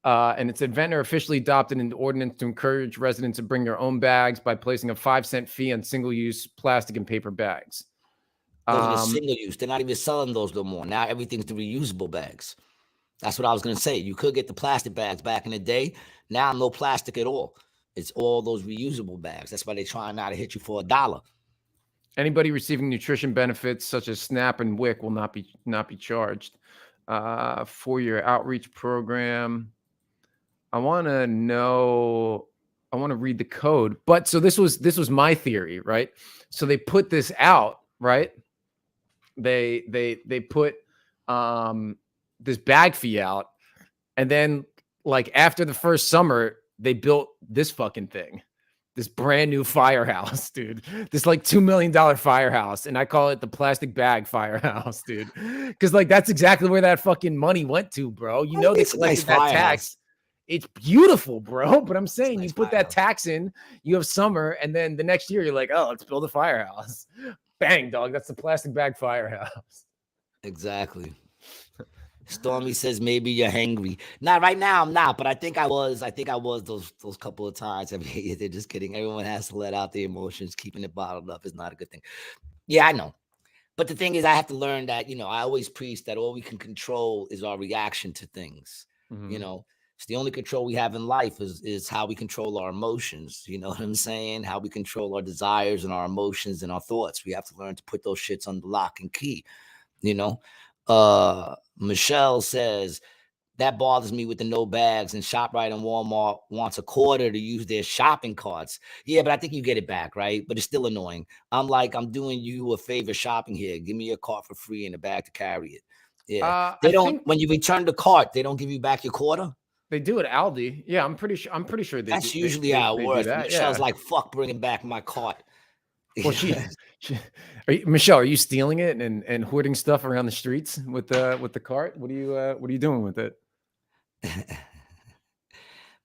And it said Ventnor officially adopted an ordinance to encourage residents to bring their own bags by placing a 5-cent fee on single-use plastic and paper bags. those are the single use. They're not even selling those no more. Now everything's the reusable bags. That's what I was going to say. You could get the plastic bags back in the day. Now no plastic at all. It's all those reusable bags. That's why they're trying now to hit you for $1. Anybody receiving nutrition benefits such as SNAP and WIC will not be charged. For your outreach program, I want to read the code. But so this was my theory, right? So they put this out, right? They put this bag fee out, and then like after the first summer, they built this fucking thing. this brand new firehouse, dude. This like $2 million firehouse, and I call it the plastic bag firehouse, dude. Because like that's exactly where that fucking money went to, bro. You know they It's a nice collected that tax. firehouse. It's beautiful, bro. But I'm saying nice you put that firehouse. tax in, you have summer, and then the next year you're like, oh, let's build a firehouse. Bang, dog. That's the plastic bag firehouse. Exactly. Stormy says maybe you're hangry. Not right now. I'm not, but I think I was. I think I was those couple of times. I mean, they're just kidding. Everyone has to let out their emotions. Keeping it bottled up is not a good thing. Yeah, I know. But the thing is, I have to learn that, I always preach that all we can control is our reaction to things. It's the only control we have in life is how we control our emotions. You know what I'm saying? How we control our desires and our emotions and our thoughts. We have to learn to put those shits under lock and key. Michelle says, that bothers me with the no bags, and ShopRite and Walmart wants a quarter to use their shopping carts. Yeah, but I think you get it back, right? But it's still annoying. I'm like, I'm doing you a favor shopping here. Give me your cart for free and a bag to carry it. Yeah. They don't, when you return the cart, they don't give you back your quarter. They do at Aldi. Yeah, I'm pretty sure they That's do, usually how it works. Michelle's yeah. like, fuck bringing back my cart. Well, Michelle, are you stealing it and hoarding stuff around the streets with the cart? What are you doing with it?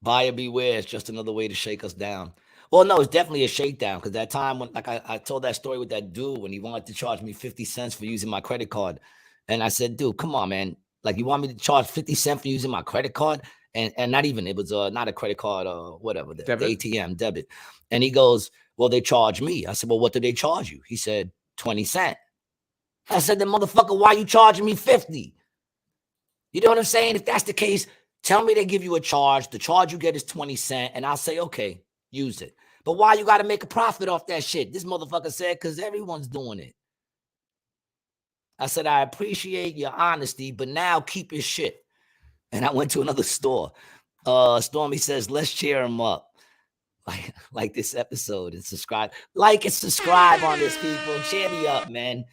Buyer beware. It's just another way to shake us down. Well, no, it's definitely a shakedown, because that time when, like, I told that story with that dude when he wanted to charge me 50 cents for using my credit card. And I said, dude, come on, man. Like, you want me to charge 50 cents for using my credit card? And not even, it was not a credit card or whatever, the ATM debit. And he goes, well, they charge me. I said, well, what do they charge you? He said, 20 cents. I said, then motherfucker, why you charging me 50? You know what I'm saying? If that's the case, tell me they give you a charge. The charge you get is 20 cents. And I'll say, okay, use it. But why you got to make a profit off that shit? This motherfucker said, because everyone's doing it. I said, I appreciate your honesty, but now keep your shit. And I went to another store. Stormy says, let's cheer him up. Like this episode, and subscribe. Like and subscribe on this, people. Cheer me up, man.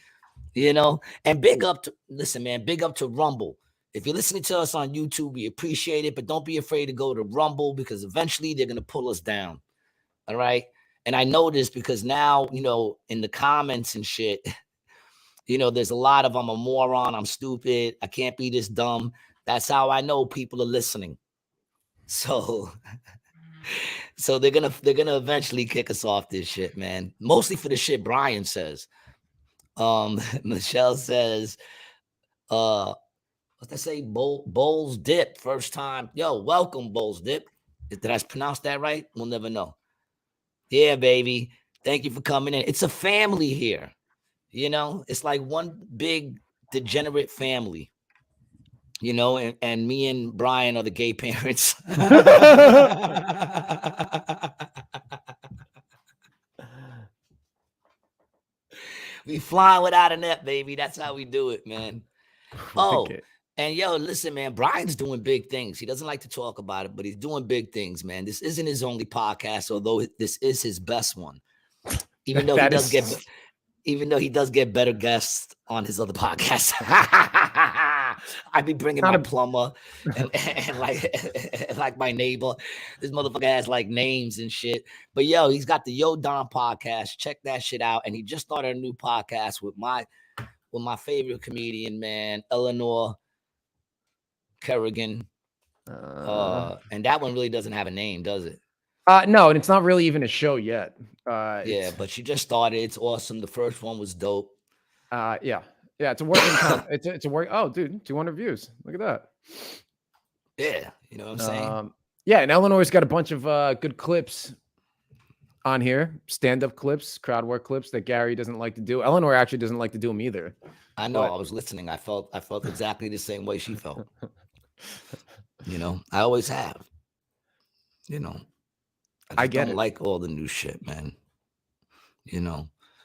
And big up to Rumble. If you're listening to us on YouTube, we appreciate it, but don't be afraid to go to Rumble, because eventually they're going to pull us down. All right. And I know this because now, in the comments and shit, there's a lot of I'm a moron, I'm stupid, I can't be this dumb. That's how I know people are listening. So they're gonna eventually kick us off this shit, man. Mostly for the shit Brian says. Michelle says, what's that say? Bowls Dip, first time. Yo, welcome, Bowls Dip. Did I pronounce that right? We'll never know. Yeah, baby. Thank you for coming in. It's a family here. It's like one big degenerate family. And me and Brian are the gay parents. We flying without a net, baby. That's how we do it, man. Oh, and yo, listen, man, Brian's doing big things. He doesn't like to talk about it, but he's doing big things, man. This isn't his only podcast, although this is his best one. Even though he does get better guests on his other podcasts. I'd be bringing my plumber and like my neighbor. This motherfucker has like names and shit. But yo, he's got the Yo Don podcast. Check that shit out. And he just started a new podcast with my favorite comedian, man, Eleanor Kerrigan. And that one really doesn't have a name, does it? No, and it's not really even a show yet. Yeah, but she just started. It's awesome. The first one was dope. Yeah, it's a working. It's a work. Oh, dude, 200 views. Look at that. Yeah, you know what I'm saying. Yeah, and Eleanor's got a bunch of good clips on here, stand-up clips, crowd work clips that Gary doesn't like to do. Eleanor actually doesn't like to do them either. I know. I was listening. I felt exactly the same way she felt. I always have. I just don't like all the new shit, man.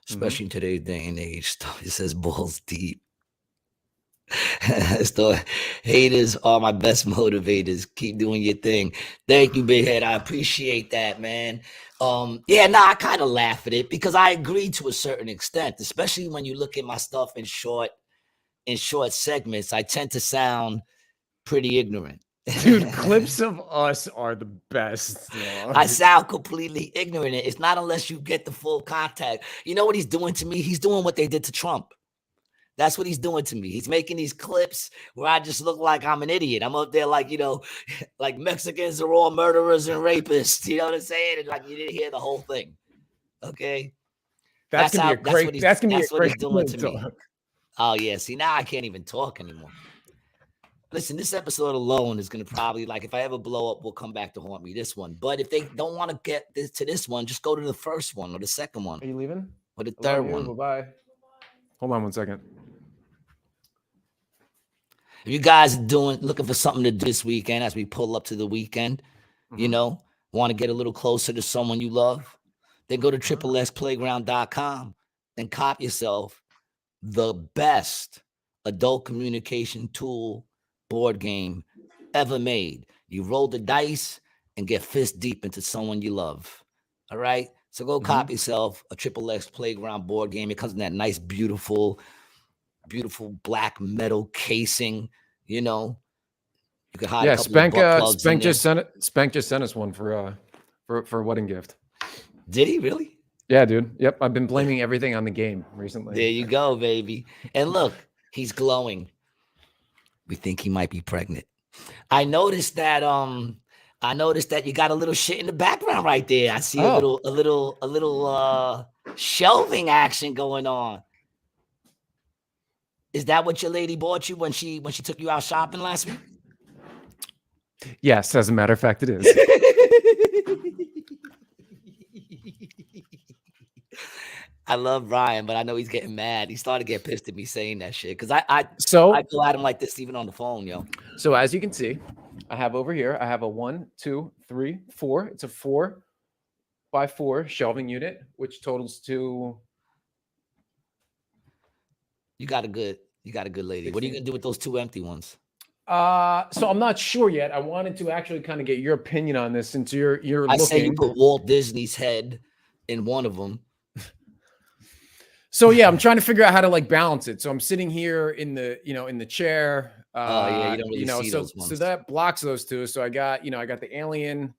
Especially in today's day and age. It says balls deep. So haters are my best motivators. Keep doing your thing. Thank you, Big Head. I appreciate that, man. I kind of laugh at it because I agree to a certain extent, especially when you look at my stuff in short segments. I tend to sound pretty ignorant. Dude, clips of us are the best. I sound completely ignorant. It's not unless you get the full contact. You know what he's doing to me? He's doing what they did to Trump. That's what he's doing to me. He's making these clips where I just look like I'm an idiot. I'm up there like, like Mexicans are all murderers and rapists. You know what I'm saying? And like you didn't hear the whole thing. Okay. That's gonna be a great. That's what he's doing to me. Oh yeah. See, now I can't even talk anymore. Listen, this episode alone is gonna probably, like, if I ever blow up, will come back to haunt me. This one, but if they don't want to get to this one, just go to the first one or the second one. Are you leaving? Or the third one. Bye. Hold on 1 second. If you guys are looking for something to do this weekend as we pull up to the weekend, want to get a little closer to someone you love, then go to triplexplayground.com and cop yourself the best adult communication tool board game ever made. You roll the dice and get fist deep into someone you love. All right? So go cop yourself a Triple X Playground board game. It comes in that nice, beautiful black metal casing. You can hide a couple of butt plugs in there. Spank just sent us one for a wedding gift. Did he really? Yeah, dude. Yep. I've been blaming everything on the game recently. There you go, baby. And look, he's glowing. We think he might be pregnant. I noticed that you got a little shit in the background right there. I see a little shelving action going on. Is that what your lady bought you when she took you out shopping last week? Yes, as a matter of fact, it is. I love Ryan, but I know he's getting mad. He started to get pissed at me saying that shit because I go at him like this even on the phone, yo. So as you can see, I have over here, I have a 1, 2, 3, 4. It's a 4x4 shelving unit, which totals to. You got a good lady. What are you gonna do with those 2 empty ones? So I'm not sure yet. I wanted to actually kind of get your opinion on this since you're looking. I say you put Walt Disney's head in one of them. So yeah, I'm trying to figure out how to like balance it. So I'm sitting here in the chair. You don't really see those ones. So that blocks those two. So I got the alien,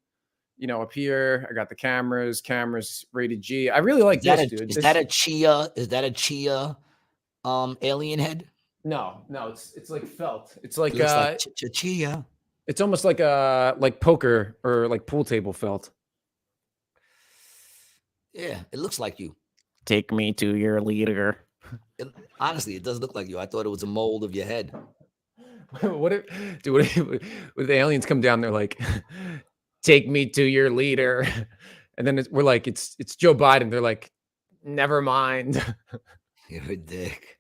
up here. I got the cameras rated G. I really like this, dude. Is that a chia alien head? No, it's like felt. It's like chia. It's almost like poker or like pool table felt. Yeah, it looks like you. Take me to your leader. Honestly, it does look like you. I thought it was a mold of your head. What if the aliens come down? They're like, "Take me to your leader," and then we're like, "It's Joe Biden." They're like, "Never mind." You're a dick.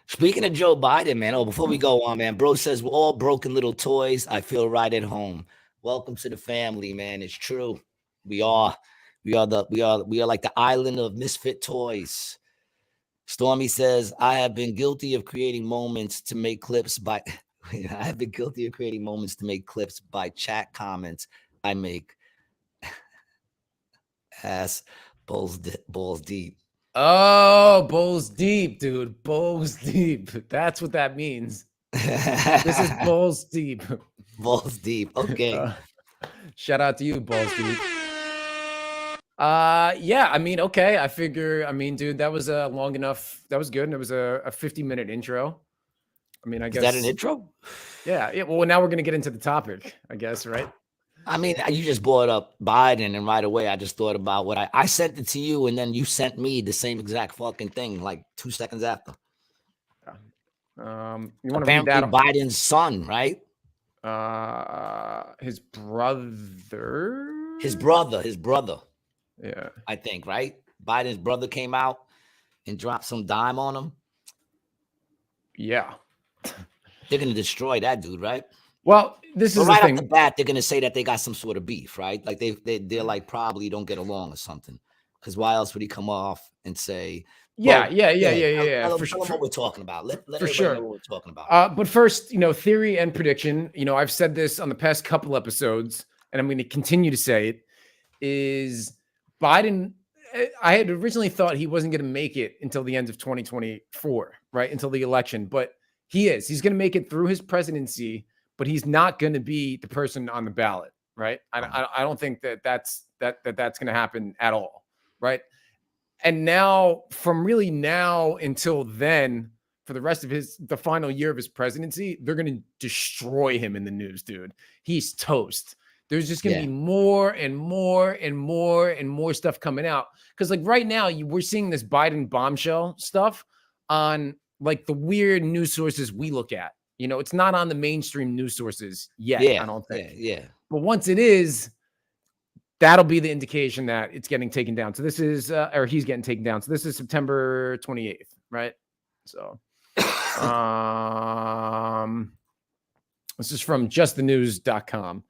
Speaking of Joe Biden, man. Before we go on, man, bro says we're all broken little toys. I feel right at home. Welcome to the family, man. It's true. We are like the island of misfit toys. Stormy says, I have been guilty of creating moments to make clips by chat comments I make. Ass balls deep. Oh, balls deep, dude. Balls deep. That's what that means. This is balls deep. Balls deep. Okay. Shout out to you, balls deep. Yeah, I mean, okay. I figure, dude, that was long enough. That was good. And it was a 50-minute intro. I mean, I guess. Is that an intro? Yeah. Well, now we're going to get into the topic, I guess, right? I mean, you just brought up Biden, and right away I just thought about what I sent it to you, and then you sent me the same exact fucking thing like 2 seconds after. You want to read that? Biden's son, right? His brother. His brother. Yeah, I think, right? Biden's brother came out and dropped some dime on him. Yeah, they're gonna destroy that dude, right? Well, this is right the thing. Off the bat, they're gonna say that they got some sort of beef, right? Like they're like probably don't get along or something. Because why else would he come off and say? Yeah. For sure, what we're talking about. Let for sure know what we're talking about. But first, theory and prediction. I've said this on the past couple episodes, and I'm going to continue to say it. Is Biden? I had originally thought he wasn't going to make it until the end of 2024, right? Until the election, but he is. He's going to make it through his presidency, but he's not going to be the person on the ballot, right? I don't think that's going to happen at all, right? And now, from really now until then, for the rest of the final year of his presidency, they're going to destroy him in the news, dude. He's toast. There's just going to be more and more and more and more stuff coming out. Because like right now, we're seeing this Biden bombshell stuff on like the weird news sources we look at. You know, it's not on the mainstream news sources yet, I don't think. Yeah. But once it is, that'll be the indication that it's getting taken down. So this is, or he's getting taken down. So this is September 28th, right? So, this is from justthenews.com.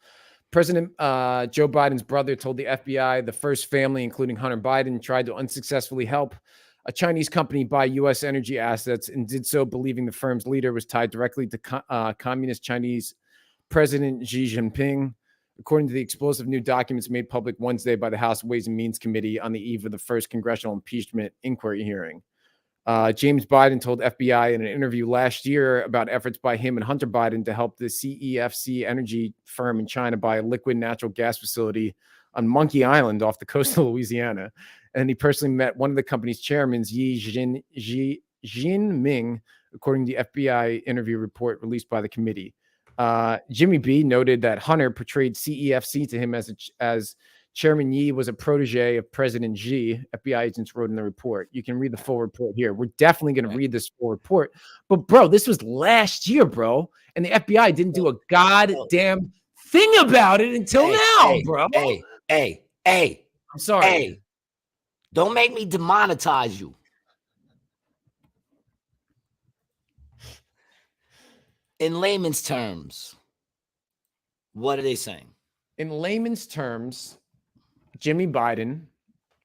President Joe Biden's brother told the FBI the first family, including Hunter Biden, tried to unsuccessfully help a Chinese company buy U.S. energy assets and did so believing the firm's leader was tied directly to communist Chinese President Xi Jinping. According to the explosive new documents made public Wednesday by the House Ways and Means Committee on the eve of the first congressional impeachment inquiry hearing. James Biden told FBI in an interview last year about efforts by him and Hunter Biden to help the CEFC energy firm in China buy a liquid natural gas facility on Monkey Island off the coast of Louisiana. And he personally met one of the company's chairmen, Xi Jinping, according to the FBI interview report released by the committee. Jimmy B noted that Hunter portrayed CEFC to him as Chairman Yi was a protege of President Xi. FBI agents wrote in the report. You can read the full report here. We're definitely going to read this full report. But, bro, this was last year, bro. And the FBI didn't do a goddamn thing about it until now, bro. Hey. I'm sorry. Hey, don't make me demonetize you. In layman's terms, what are they saying? In layman's terms, Jimmy Biden,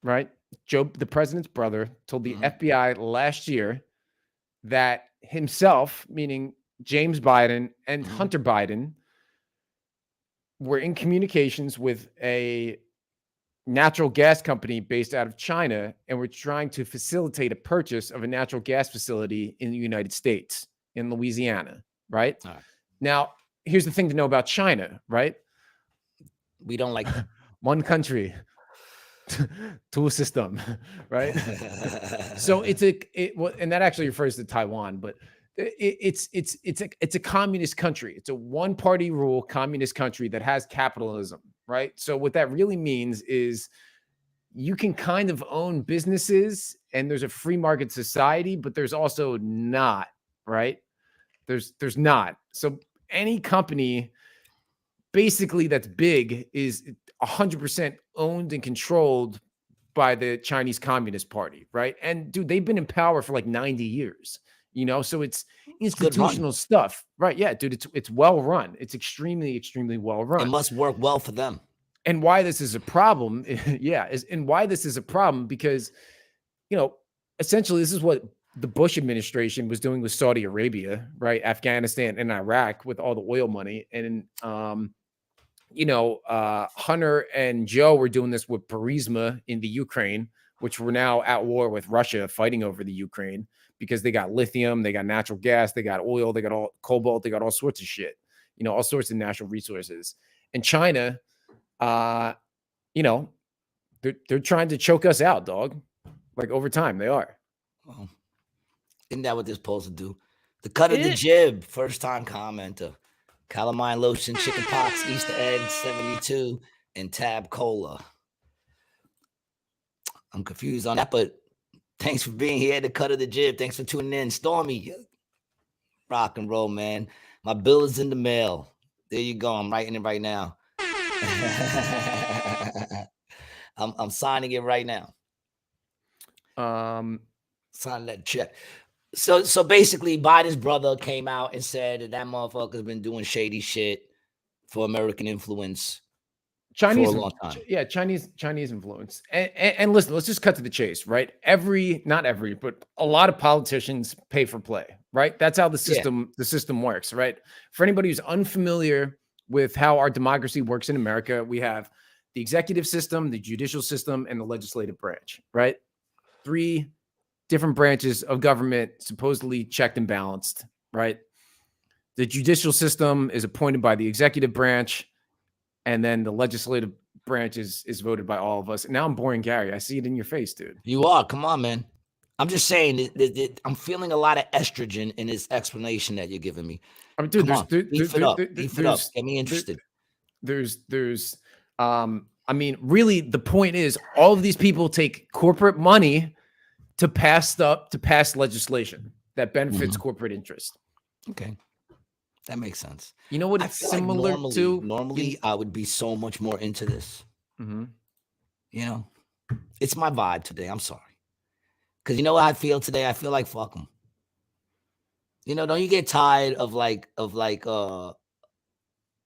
right, Joe, the president's brother, told the FBI last year that himself, meaning James Biden and Hunter Biden, were in communications with a natural gas company based out of China and were trying to facilitate a purchase of a natural gas facility in the United States, in Louisiana, right? All right. Now, here's the thing to know about China, right? We don't like that. One country, two system, right? So and that actually refers to Taiwan, but it's a communist country. It's a one-party rule communist country that has capitalism, right? So what that really means is you can kind of own businesses and there's a free market society, but there's also not, right? There's not. So any company basically that's big is 100% owned and controlled by the Chinese Communist Party, right? And dude, they've been in power for like 90 years, you know? So it's institutional stuff, right? Yeah, dude, it's well run. It's extremely, extremely well run. It must work well for them. And why this is a problem, why this is a problem because, you know, essentially this is what the Bush administration was doing with Saudi Arabia, right? Afghanistan and Iraq with all the oil money. And, Hunter and Joe were doing this with Burisma in the Ukraine, which were now at war with Russia fighting over the Ukraine because they got lithium, they got natural gas, they got oil, they got all cobalt, they got all sorts of shit, all sorts of natural resources. And China, they're trying to choke us out, dog. Like over time, they are. Well, isn't that what they're supposed to do? The cut of the jib, first time commenter. Calamine lotion, chicken pox, Easter eggs, 72, and Tab Cola. I'm confused on that, but thanks for being here. The cut of the jib. Thanks for tuning in. Stormy, rock and roll, man. My bill is in the mail. There you go. I'm writing it right now. I'm signing it right now. Sign that check. So basically, Biden's brother came out and said that motherfucker's been doing shady shit for American influence Chinese for a long time. Yeah, Chinese influence. And listen, let's just cut to the chase, right? Not every, but a lot of politicians pay for play, right? That's how the system works, right? For anybody who's unfamiliar with how our democracy works in America, we have the executive system, the judicial system, and the legislative branch, right? 3 different branches of government supposedly checked and balanced, right? The judicial system is appointed by the executive branch, and then the legislative branch is voted by all of us. And now I'm boring Gary. I see it in your face, dude. You are. Come on, man. I'm just saying that I'm feeling a lot of estrogen in this explanation that you're giving me. I mean, dude, Come on, beef it up. Beef it up. Get me interested. I mean, really, the point is all of these people take corporate money to pass legislation that benefits corporate interest. Okay. That makes sense. You know what it's similar to? Normally, I would be so much more into this. You know, it's my vibe today. I'm sorry. Because you know what I feel today? I feel like fuck them. You know, don't you get tired of like, you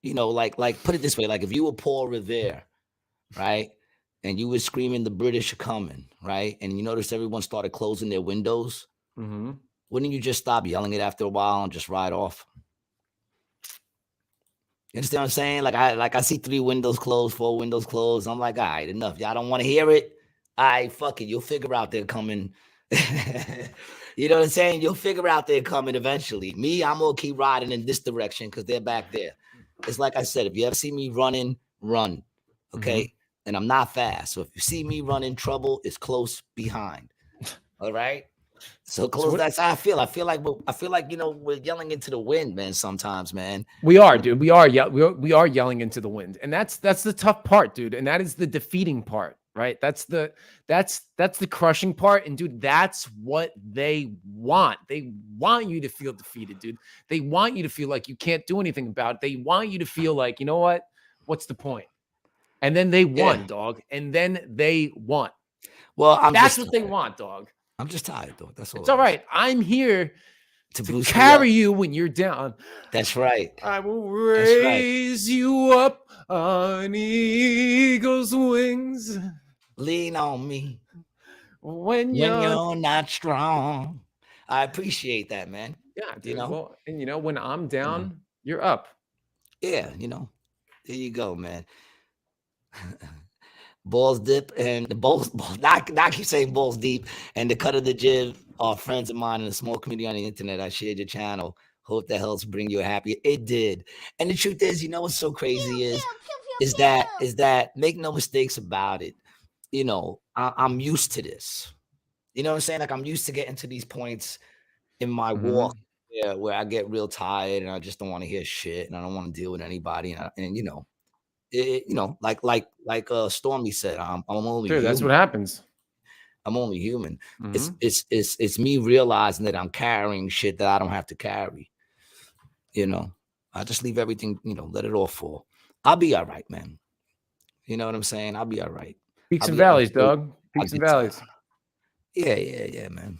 know, like put it this way, like if you were Paul Revere, right? And you were screaming the British are coming, right? And you noticed everyone started closing their windows. Wouldn't you just stop yelling it after a while and just ride off? You understand what I'm saying? Like I see 3 windows closed, 4 windows closed. I'm like, all right, enough. Y'all don't want to hear it. All right, fuck it. You'll figure out they're coming. You know what I'm saying? You'll figure out they're coming eventually. Me, I'm gonna keep riding in this direction because they're back there. It's like I said, if you ever see me running, run. Okay. And I'm not fast. So if you see me running, trouble is close behind. All right. So close. That's how I feel. I feel like you know we're yelling into the wind, man. Sometimes, man. We are, dude. We are yelling into the wind, and that's the tough part, dude. And that is the defeating part, right? That's the crushing part. And dude, that's what they want. They want you to feel defeated, dude. They want you to feel like you can't do anything about it. They want you to feel like, you know what? What's the point? And then they won, dog. And then they won. Well, that's what they want, dog. I'm just tired, though. That's all. It's all right. I'm here to carry you when you're down. That's right. I will raise you up on eagle's wings. Lean on me when you're not strong. I appreciate that, man. Yeah, dude. You know? Well, and you know, when I'm down, you're up. Yeah, you know. There you go, man. Balls dip and the balls not keep saying balls deep and the cut of the jib are friends of mine in a small community on the internet. I shared your channel. Hope that helps bring you happy. It did. And the truth is, you know what's so crazy is that make no mistakes about it. You know, I'm used to this. You know what I'm saying? Like I'm used to getting to these points in my walk where I get real tired and I just don't want to hear shit and I don't want to deal with anybody and you know. You know, like Stormy said, I'm only human. That's what happens. I'm only human. It's me realizing that I'm carrying shit that I don't have to carry. You know, I just leave everything, you know, let it all fall. I'll be all right, man. You know what I'm saying? I'll be all right. Peaks and valleys, dog. Peaks and valleys. Yeah, man.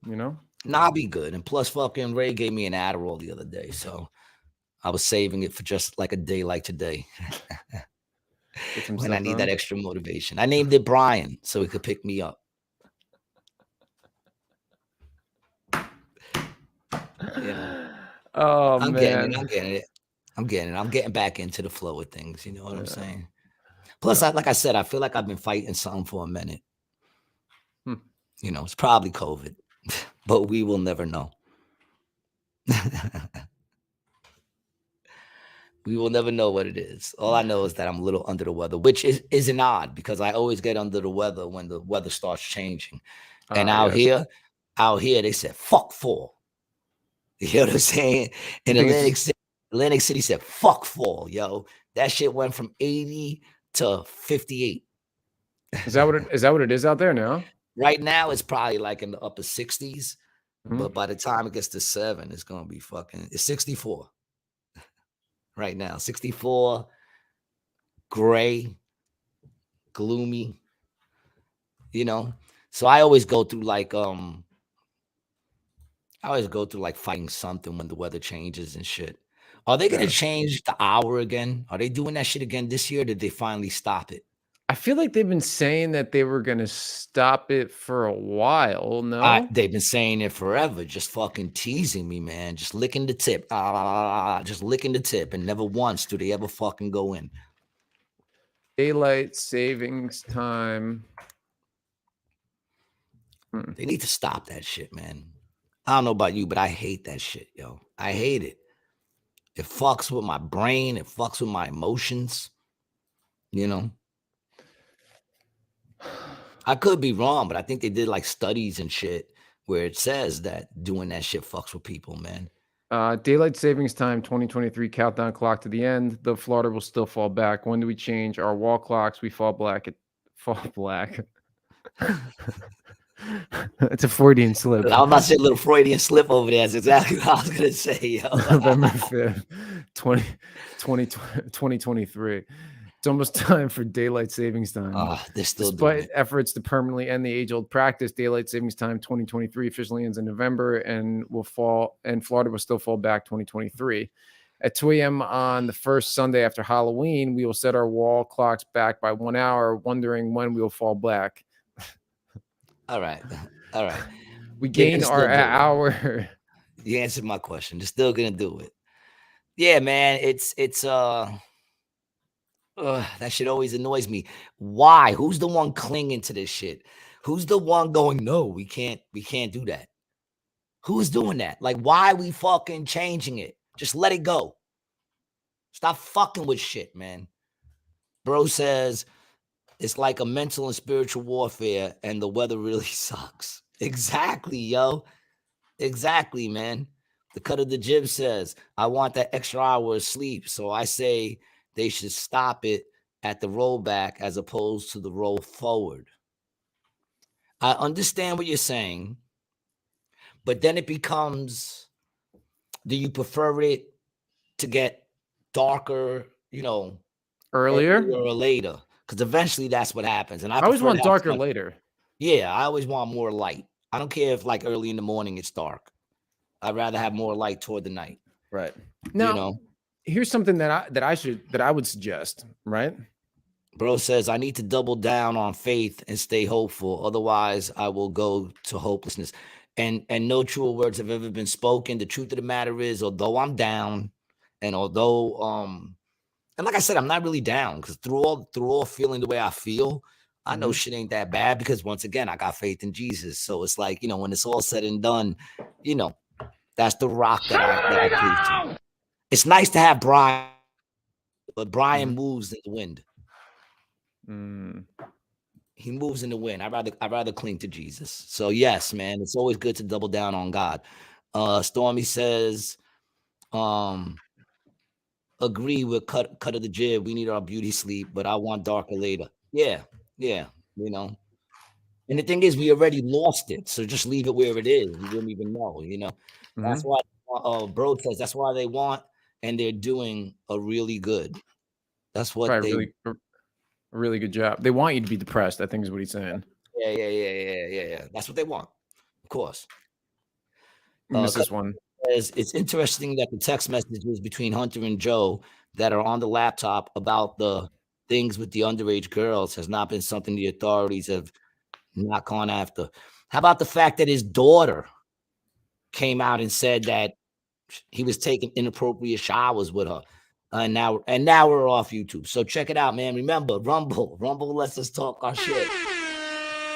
You know? Nah, I'll be good. And plus, fucking Ray gave me an Adderall the other day, so I was saving it for just like a day like today. When I need that extra motivation. I named it Brian so he could pick me up. You know. Oh, I'm man. getting it. I'm getting back into the flow of things. You know what I'm saying? Plus, like I said, I feel like I've been fighting something for a minute. You know, it's probably COVID, but we will never know. We will never know what it is. All I know is that I'm a little under the weather, which isn't odd because I always get under the weather when the weather starts changing. And out here, they said, fuck fall. You know what I'm saying? In Atlantic City said, fuck fall, yo. That shit went from 80 to 58. Is that what it is out there now? Right now, it's probably like in the upper 60s. But by the time it gets to 7, it's going to be it's 64. Right now, 64, gray, gloomy, you know. So I always go through like fighting something when the weather changes and shit. Are they gonna change the hour again? Are they doing that shit again this year? Or did they finally stop it? I feel like they've been saying that they were gonna stop it for a while. No, they've been saying it forever, just fucking teasing me, man. Just licking the tip, just licking the tip, and never once do they ever fucking go in. Daylight savings time. They need to stop that shit, man. I don't know about you, but I hate that shit, yo. I hate it. It fucks with my brain. It fucks with my emotions. You know, I could be wrong, but I think they did like studies and shit where it says that doing that shit fucks with people, man. Daylight savings time 2023 countdown clock to the end. The Florida will still fall back. When do we change our wall clocks? We fall black. Fall black. It's a Freudian slip. I was about to say a little Freudian slip over there. That's exactly what I was gonna say, yo. November 5th, 2023. It's almost time for daylight savings time. They're still doing Despite it. efforts to permanently end the age-old practice, daylight savings time 2023 officially ends in November and Florida will still fall back 2023. At 2 a.m. on the first Sunday after Halloween, we will set our wall clocks back by 1 hour, wondering when we will fall back. All right. We gain our hour. You answered my question. They're still gonna do it. Yeah, man. It's that shit always annoys me. Why? Who's the one clinging to this shit? Who's the one going, no, we can't do that? Who's doing that? Like, why are we fucking changing it? Just let it go. Stop fucking with shit, man. Bro says it's like a mental and spiritual warfare, and the weather really sucks. Exactly, yo. Exactly, man. The cut of the jib says, I want that extra hour of sleep. So I say they should stop it at the rollback as opposed to the roll forward. I understand what you're saying, but then it becomes, do you prefer it to get darker, earlier or later? Because eventually that's what happens. And I always want darker later. Yeah, I always want more light. I don't care if like early in the morning it's dark. I'd rather have more light toward the night. Right. Now, here's something that I would suggest, right? Bro says, I need to double down on faith and stay hopeful. Otherwise, I will go to hopelessness. And no truer words have ever been spoken. The truth of the matter is, although I'm down, and although and like I said, I'm not really down, because through all feeling the way I feel, I know shit ain't that bad, because once again, I got faith in Jesus. So it's like, when it's all said and done, that's the rock that I cleave to. It's nice to have Brian, but Brian moves in the wind. He moves in the wind. I'd rather cling to Jesus. So yes, man, it's always good to double down on God. Stormy says, agree with cut of the jib. We need our beauty sleep, but I want darker later. Yeah. And the thing is, we already lost it, so just leave it where it is. We wouldn't even know. That's why Bro says that's why they want, and they're doing a really good. That's what a really good job. They want you to be depressed, I think is what he's saying. Yeah. That's what they want, of course. This one. It's interesting that the text messages between Hunter and Joe that are on the laptop about the things with the underage girls has not been something the authorities have not gone after. How about the fact that his daughter came out and said that he was taking inappropriate showers with her? And now we're off YouTube. So check it out, man. Remember, Rumble lets us talk our shit.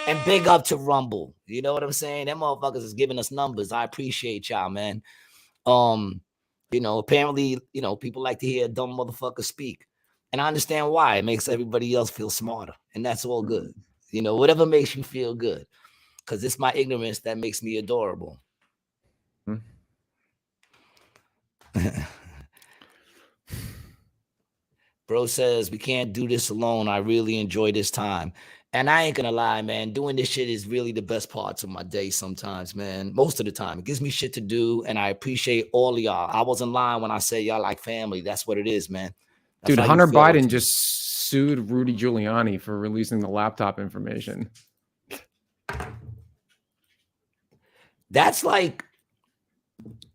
And big up to Rumble. You know what I'm saying? Them motherfuckers is giving us numbers. I appreciate y'all, man. Apparently, people like to hear dumb motherfuckers speak. And I understand why. It makes everybody else feel smarter. And that's all good. Whatever makes you feel good. Because it's my ignorance that makes me adorable. Bro says, we can't do this alone. I really enjoy this time. And I ain't gonna lie, man, doing this shit is really the best parts of my day sometimes, man. Most of the time. It gives me shit to do, and I appreciate all of y'all. I wasn't lying when I said y'all like family. That's what it is, man. Dude, Hunter Biden just sued Rudy Giuliani for releasing the laptop information. That's like...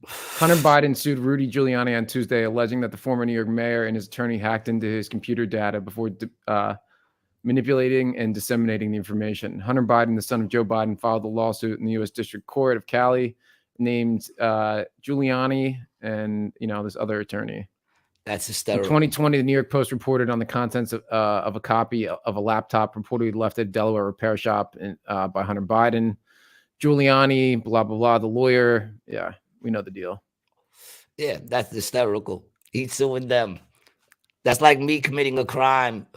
Hunter Biden sued Rudy Giuliani on Tuesday, alleging that the former New York mayor and his attorney hacked into his computer data before manipulating and disseminating the information. Hunter Biden, the son of Joe Biden, filed the lawsuit in the U.S. District Court of Cali, named Giuliani and this other attorney. That's hysterical. In 2020, the New York Post reported on the contents of a copy of a laptop reportedly left at a Delaware repair shop by Hunter Biden. Giuliani, blah, blah, blah, the lawyer. Yeah, we know the deal. Yeah, that's hysterical. He's suing them. That's like me committing a crime.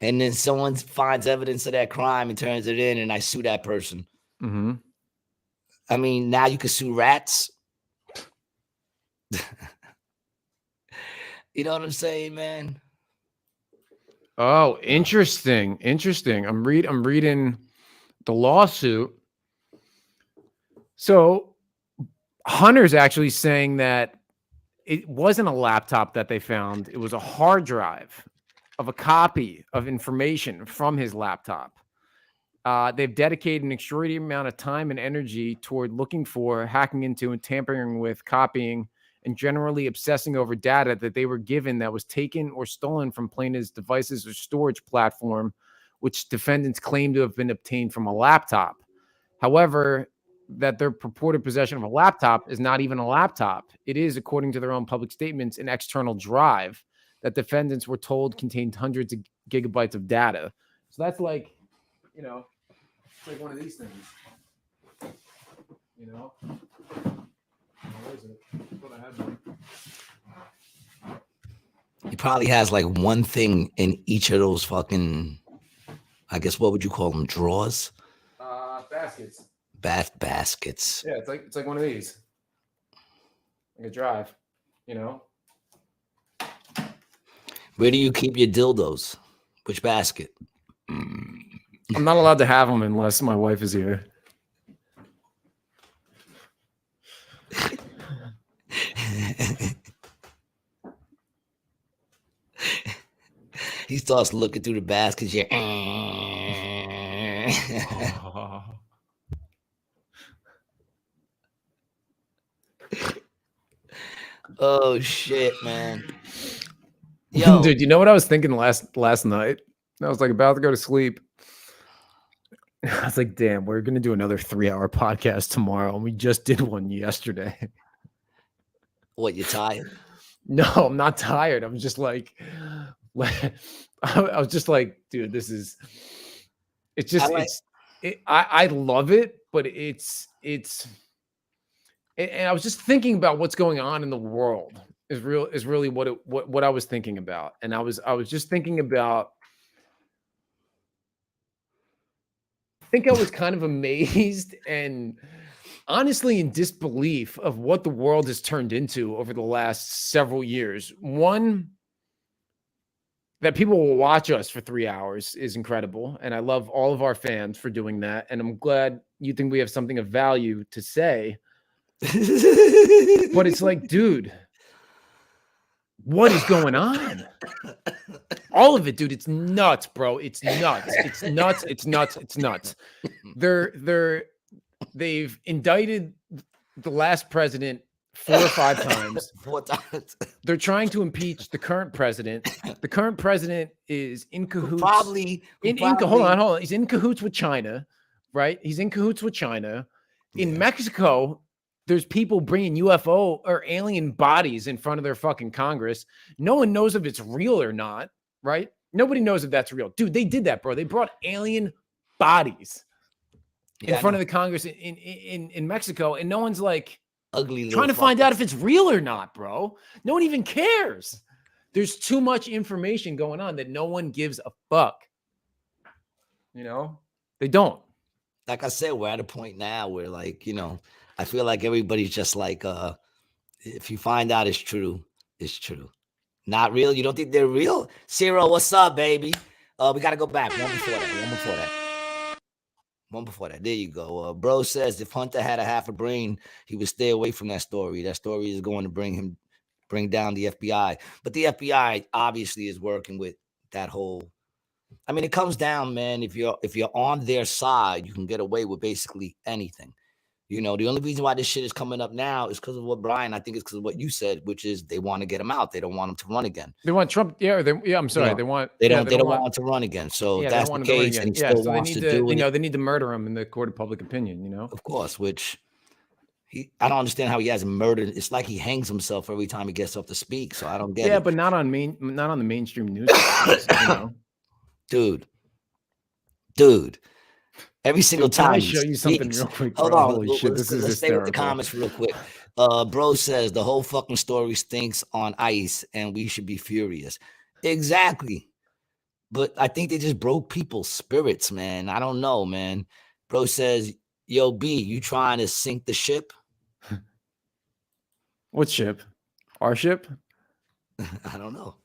And then someone finds evidence of that crime and turns it in, and I sue that person. Mm-hmm. I mean, now you can sue rats. You know what I'm saying, man? Oh, interesting. I'm reading the lawsuit. So Hunter's actually saying that it wasn't a laptop that they found. It was a hard drive of a copy of information from his laptop. They've dedicated an extraordinary amount of time and energy toward looking for, hacking into, and tampering with, copying, and generally obsessing over data that they were given that was taken or stolen from plaintiff's devices or storage platform, which defendants claim to have been obtained from a laptop. However, that their purported possession of a laptop is not even a laptop. It is, according to their own public statements, an external drive that defendants were told contained hundreds of gigabytes of data. So that's like, you know, it's like one of these things. You know? Where is it? I thought I had one. He probably has like one thing in each of those fucking, I guess, what would you call them? Drawers? Baskets. Baskets. Yeah, it's like one of these. Like a drive, you know? Where do you keep your dildos? Which basket? I'm not allowed to have them unless my wife is here. He starts looking through the baskets. Yeah. Oh shit, man. Yo, dude, you know what I was thinking last night? I was like about to go to sleep. I was like, damn, we're gonna do another 3-hour podcast tomorrow, and we just did one yesterday. What, you tired? No, I'm not tired. I'm just like I was just like, dude, this is it's just I love it, but it's and I was just thinking about what's going on in the world is really what I was thinking about. And I was just thinking about, I think I was kind of amazed and honestly in disbelief of what the world has turned into over the last several years. One, that people will watch us for 3 hours is incredible. And I love all of our fans for doing that. And I'm glad you think we have something of value to say. But it's like, dude, what is going on? All of it, dude. It's nuts, bro. It's nuts. It's nuts. It's nuts. It's nuts. They've indicted the last president 4 or 5 times. 4 times. They're trying to impeach the current president. The current president is in cahoots. Hold on. He's in cahoots with China, right? He's in cahoots with China. In Mexico, there's people bringing UFO or alien bodies in front of their fucking Congress. No one knows if it's real or not, right? Nobody knows if that's real. Dude, they did that, bro. They brought alien bodies in front of the Congress in Mexico, and no one's like trying to find out if it's real or not, bro. No one even cares. There's too much information going on that no one gives a fuck. You know? They don't. Like I said, we're at a point now where, like, you know, I feel like everybody's just like, if you find out it's true, it's true. Not real? You don't think they're real? Ciro, what's up, baby? We got to go back. One before that. There you go. Bro says if Hunter had a half a brain, he would stay away from that story. That story is going to bring down the FBI. But the FBI obviously is working with that whole. I mean, it comes down, man. If you're on their side, you can get away with basically anything. You know, the only reason why this shit is coming up now is because of what Brian, I think it's because of what you said, which is they want to get him out. They don't want him to run again. They want Trump. Yeah. I'm sorry. They don't want him to run again. So that's the case. And he still wants to do it. They need to murder him in the court of public opinion, you know? Of course, which I don't understand how he hasn't murdered. It's like he hangs himself every time he gets up to speak. So I don't get it. Yeah, but not on the mainstream news. You know? Dude. Every single Dude, can time I he show you something speaks. real quick, Hold bro? on, Holy shit, this is let's stay with the hysterical. comments real quick. Bro says the whole fucking story stinks on ice, and we should be furious. Exactly. But I think they just broke people's spirits, man. I don't know, man. Bro says, yo, B, you trying to sink the ship? What ship? Our ship? I don't know.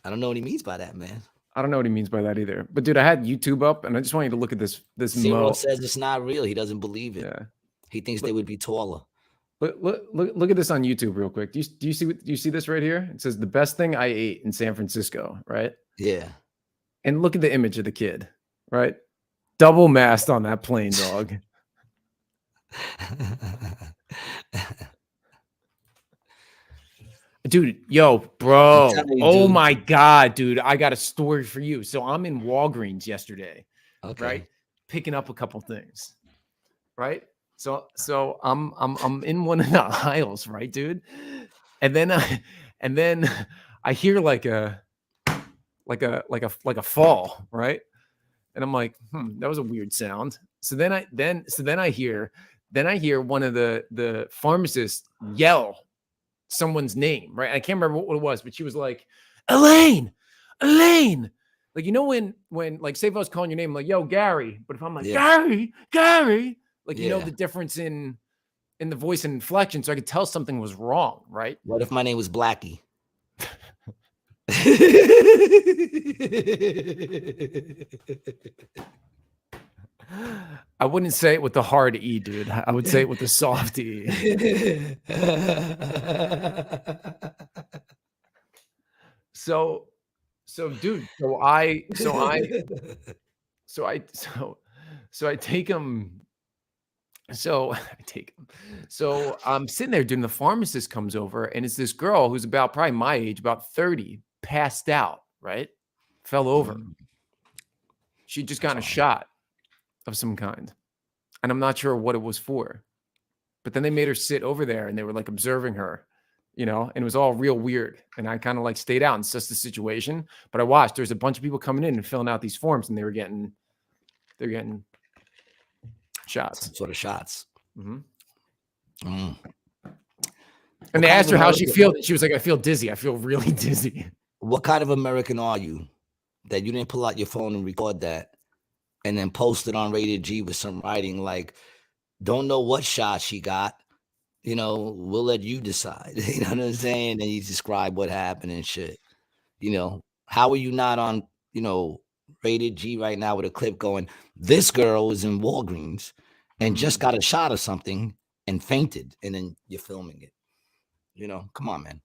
I don't know what he means by that, man. I don't know what he means by that either. But dude, I had YouTube up, and I just want you to look at this. Zero says it's not real. He doesn't believe it. Yeah. He thinks they would be taller. Look at this on YouTube real quick. Do you see this right here? It says the best thing I ate in San Francisco, right? Yeah. And look at the image of the kid, right? Double mast on that plane, dog. Dude, yo, bro. Oh my God, dude. I got a story for you. So I'm in Walgreens yesterday, right? Picking up a couple things, right? So I'm in one of the aisles, right, dude? And then I hear like a fall, right? And I'm like, that was a weird sound. So then I hear one of the pharmacists yell someone's name, right? I can't remember what it was, but she was like, Elaine. Like, you know, when like, say if I was calling your name, like, yo, Gary, but if I'm like, Gary, like, you know, the difference in the voice and inflection, so I could tell something was wrong, right? What if my name was Blackie? I wouldn't say it with the hard E, dude. I would say it with the soft E. So dude, I take him. So I'm sitting there, dude, and the pharmacist comes over, and it's this girl who's about probably my age, about 30, passed out, right? Fell over. She'd just gotten a shot of some kind. And I'm not sure what it was for. But then they made her sit over there, and they were like observing her, you know, and it was all real weird. And I kind of like stayed out and sussed the situation. But I watched, there's a bunch of people coming in and filling out these forms, and they're getting shots. Some sort of shots. And they asked her how she felt. She was like, I feel dizzy. I feel really dizzy. What kind of American are you that you didn't pull out your phone and record that and then post it on Rated G with some writing like, don't know what shot she got, you know, we'll let you decide. You know what I'm saying? And you describe what happened and shit. You know, how are you not on, you know, Rated G right now with a clip going, this girl is in Walgreens and just got a shot of something and fainted, and then you're filming it. You know, come on, man.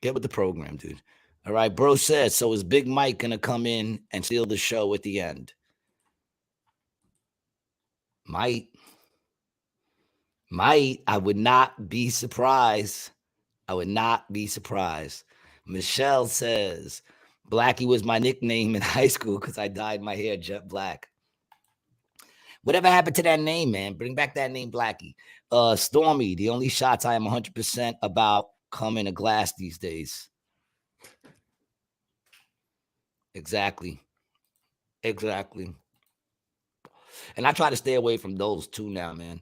Get with the program, dude. All right, bro said, so is Big Mike going to come in and steal the show at the end? Might. I would not be surprised. Michelle says, Blackie was my nickname in high school because I dyed my hair jet black. Whatever happened to that name, man? Bring back that name, Blackie. Stormy, the only shots I am 100% about come in a glass these days. Exactly. And I try to stay away from those too now, man.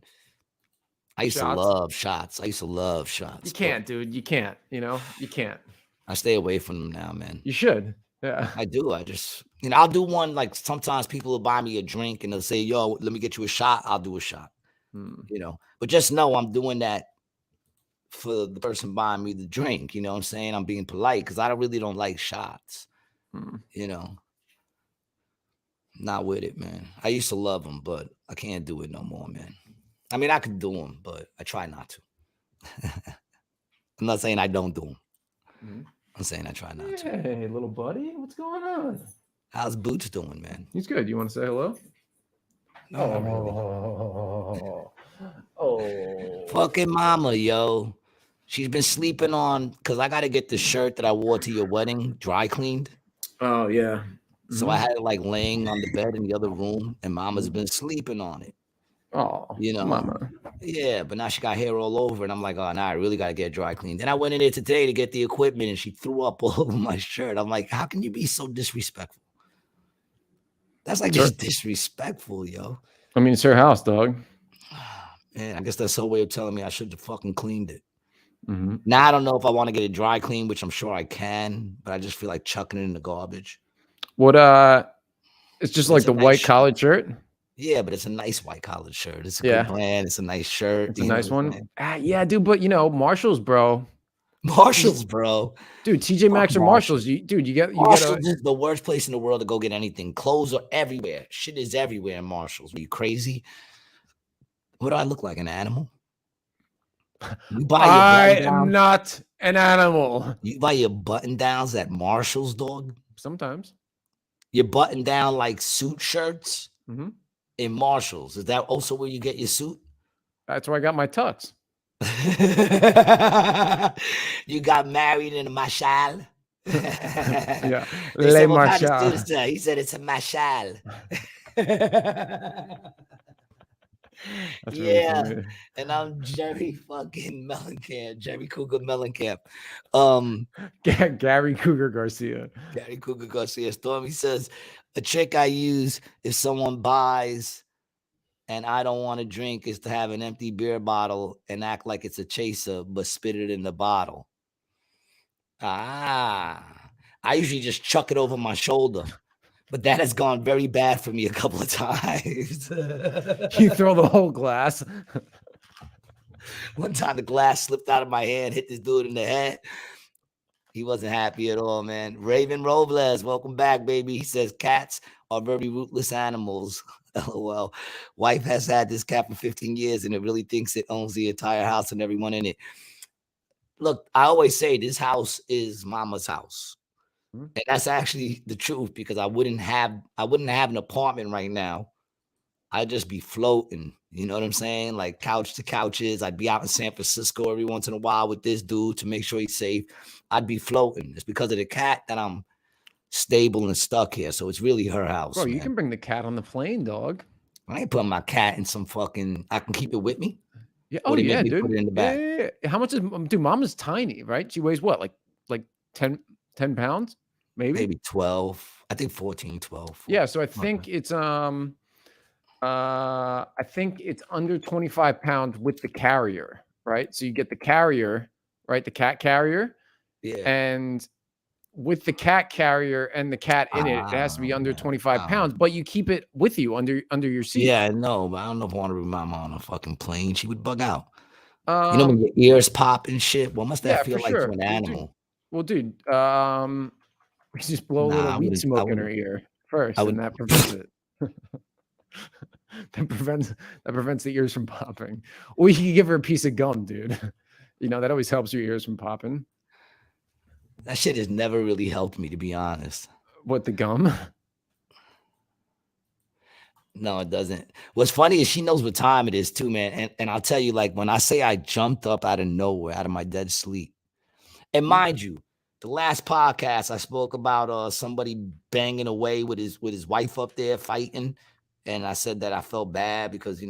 I used to love shots. You can't, dude. You can't. You know, you can't. I stay away from them now, man. You should. Yeah. I do. I just, you know, I'll do one. Like sometimes people will buy me a drink and they'll say, yo, let me get you a shot. I'll do a shot. You know, but just know I'm doing that for the person buying me the drink. You know what I'm saying? I'm being polite because I really don't like shots. You know, not with it, man. I used to love them, but I can't do it no more, man. I mean, I could do them, but I try not to. I'm not saying I don't do them. I'm saying I try not to. Hey, little buddy, what's going on? How's Boots doing, man? He's good. You want to say hello? No, not really. Oh, fucking mama, yo. She's been sleeping on, because I got to get the shirt that I wore to your wedding dry cleaned. Oh, yeah. So I had it like laying on the bed in the other room, and mama's been sleeping on it. Oh, you know, mama. Yeah, but now she got hair all over, and I'm like, oh, nah, I really got to get dry cleaned. Then I went in there today to get the equipment, and she threw up all over my shirt. I'm like, how can you be so disrespectful? That's like just disrespectful, yo. I mean, it's her house, dog. Man, I guess that's her way of telling me I should have fucking cleaned it. Mm-hmm. Now I don't know if I want to get it dry clean, which I'm sure I can, but I just feel like chucking it in the garbage. What it's just But like it's a the nice white shirt. collared shirt. Yeah, but it's a nice white collar shirt. It's a good Yeah, brand. It's a nice shirt. it's a You know nice what I'm one. saying? Yeah, dude, but Marshalls, bro. Marshalls, bro. Dude, TJ Fuck Maxx or Marshalls, Marshalls. you get Marshalls is the worst place in the world to go get anything. Clothes are everywhere. Shit is everywhere in Marshalls. Are you crazy? What do I look like? An animal? You buy your I button am down. not an animal. You buy your button downs at Marshalls, dog. Sometimes. Your button down like suit shirts Mm-hmm. in Marshalls. Is that also where you get your suit? That's where I got my tux. You got married in a mashal. Yeah, They Le said, "What kind of suit Marshal. is that?" He said, "It's a mashal." That's really Yeah, funny. and I'm Jerry fucking Mellencamp, Jerry Cougar Mellencamp. Gary Cougar Garcia. Gary Cougar Garcia Stormy says, "A trick I use if someone buys and I don't want to drink is to have an empty beer bottle and act like it's a chaser, but spit it in the bottle." I usually just chuck it over my shoulder, but that has gone very bad for me a couple of times. You throw the whole glass. One time the glass slipped out of my hand, hit this dude in the head. He wasn't happy at all, man. Raven Robles, welcome back, baby. He says cats are very ruthless animals. LOL. Wife has had this cat for 15 years and it really thinks it owns the entire house and everyone in it. Look, I always say this house is mama's house. And that's actually the truth because I wouldn't have an apartment right now. I'd just be floating. You know what I'm saying? Like couch to couches. I'd be out in San Francisco every once in a while with this dude to make sure he's safe. I'd be floating. It's because of the cat that I'm stable and stuck here. So it's really her house. Bro, you man. can bring the cat on the plane, dog. I ain't putting my cat in some fucking. I can keep it with me. Yeah. Or Oh they make yeah, me dude. put it in the back. Yeah. How much is dude? Mama's tiny, right? She weighs what, like 10 pounds, Maybe 12. I think 14, 12. Yeah. So I think it's I think it's under 25 pounds with the carrier, right? So you get the carrier, right? The cat carrier. Yeah. And with the cat carrier and the cat in it, it has to be under 25 pounds, but you keep it with you under your seat. Yeah, I know, but I don't know if I want to bring mama on a fucking plane. She would bug out. You know when your ears pop and shit? What must that feel like to an animal? Well, dude, we just blow a little weed smoke in her ear first, and that prevents it. that prevents the ears from popping. Or you can give her a piece of gum, dude. That always helps your ears from popping. That shit has never really helped me, to be honest. What, the gum? No, it doesn't. What's funny is she knows what time it is too, man. And I'll tell you, like, when I say I jumped up out of nowhere, out of my dead sleep. And mind you, the last podcast I spoke about somebody banging away with his wife up there fighting. And I said that I felt bad because,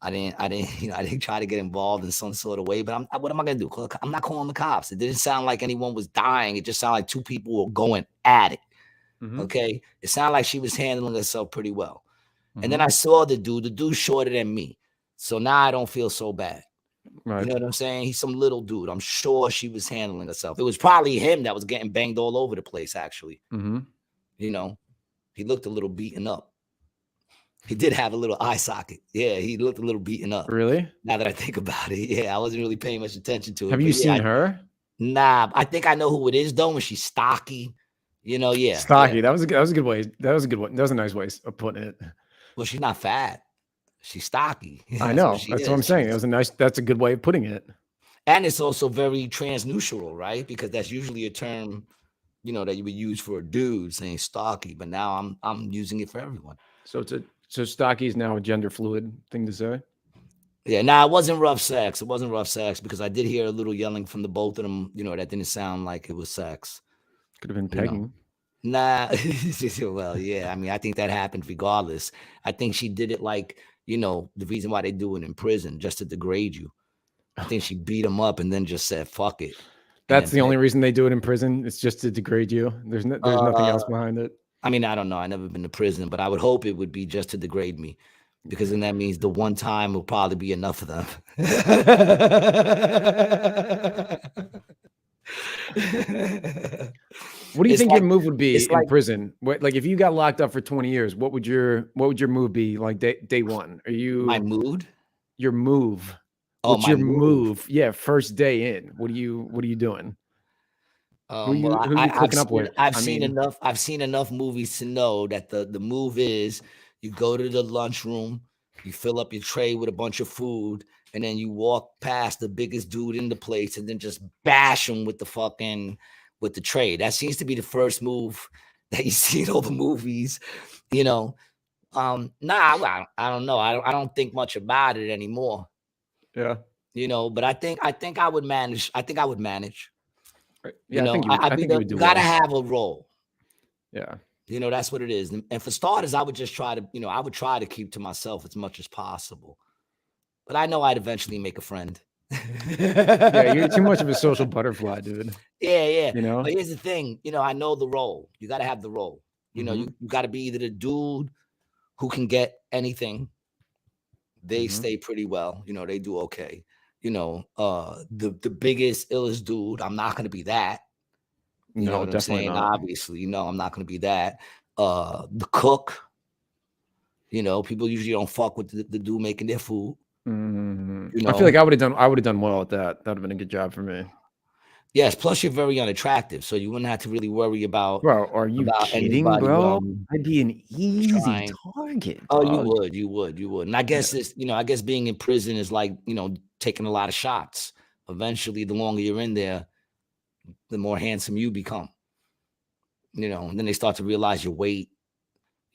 I didn't try to get involved in some sort of way. But what am I gonna do? I'm not calling the cops. It didn't sound like anyone was dying. It just sounded like two people were going at it. Okay. It sounded like she was handling herself pretty well. And then I saw the dude shorter than me. So now I don't feel so bad. Right. You know what I'm saying? He's some little dude. I'm sure she was handling herself. It was probably him that was getting banged all over the place, actually. He looked a little beaten up. He did have a little eye socket. Yeah, he looked a little beaten up. Really? Now that I think about it. Yeah, I wasn't really paying much attention to it. Have you seen her? Nah, I think I know who it is, though, when she's stocky. Yeah. Stocky. Yeah. That was a good way. That was a good one. That was a nice way of putting it. Well, she's not fat. She's stocky. I know. That's what I'm saying. That's a good way of putting it. And it's also very transneutral, right? Because that's usually a term, that you would use for a dude saying stocky, but now I'm using it for everyone. So stocky is now a gender fluid thing to say. Yeah, nah, it wasn't rough sex. It wasn't rough sex because I did hear a little yelling from the both of them. That didn't sound like it was sex. Could have been pegging. Nah, well, yeah. I mean, I think that happened regardless. I think she did it like, the reason why they do it in prison, just to degrade you. I think she beat him up and then just said, fuck it. That's the only reason they do it in prison. It's just to degrade you. There's nothing else behind it. I mean, I don't know. I've never been to prison, but I would hope it would be just to degrade me. because then that means the one time will probably be enough of them. What do you It's think like your move would be it's in like prison? What, like if you got locked up for 20 years, what would your move be like day one? Are my you mood. your move? Oh, What's my your move. move? Yeah, first day in. What are you doing? Well, Who you hooking up with? I've I seen mean, enough movies to know that the move is you go to the lunchroom, you fill up your tray with a bunch of food, and then you walk past the biggest dude in the place and then just bash him with the tray. That seems to be the first move that you see in all the movies, you know. I don't know. I don't think much about it anymore, yeah. but I think I would manage. I think I would manage. Yeah, I think you would I'd I be think you the would do gotta well. have a role. Yeah. That's what it is. And for starters, I would just try to, I would try to keep to myself as much as possible. But I know I'd eventually make a friend. Yeah, you're too much of a social butterfly, dude. Yeah. You know? But here's the thing, I know the role. You got to have the role. Mhm. You got to be either the dude who can get anything. They Mhm. stay pretty well. They do okay. The biggest, illest dude. I'm not going to be that. You know No, what I'm definitely saying? not. Obviously, I'm not going to be that. The cook. People usually don't fuck with the dude making their food. Mhm. You I feel know, like I would have done well at that. That would have been a good job for me. yes. Plus, you're very unattractive, so you wouldn't have to really worry about Bro, are you kidding, anybody bro? I'd be an easy trying. target, Oh, you dog. would, you would, you would. And I Yeah. guess I guess being in prison is like taking a lot of shots. Eventually, the longer you're in there, the more handsome you become. And then they start to realize your weight.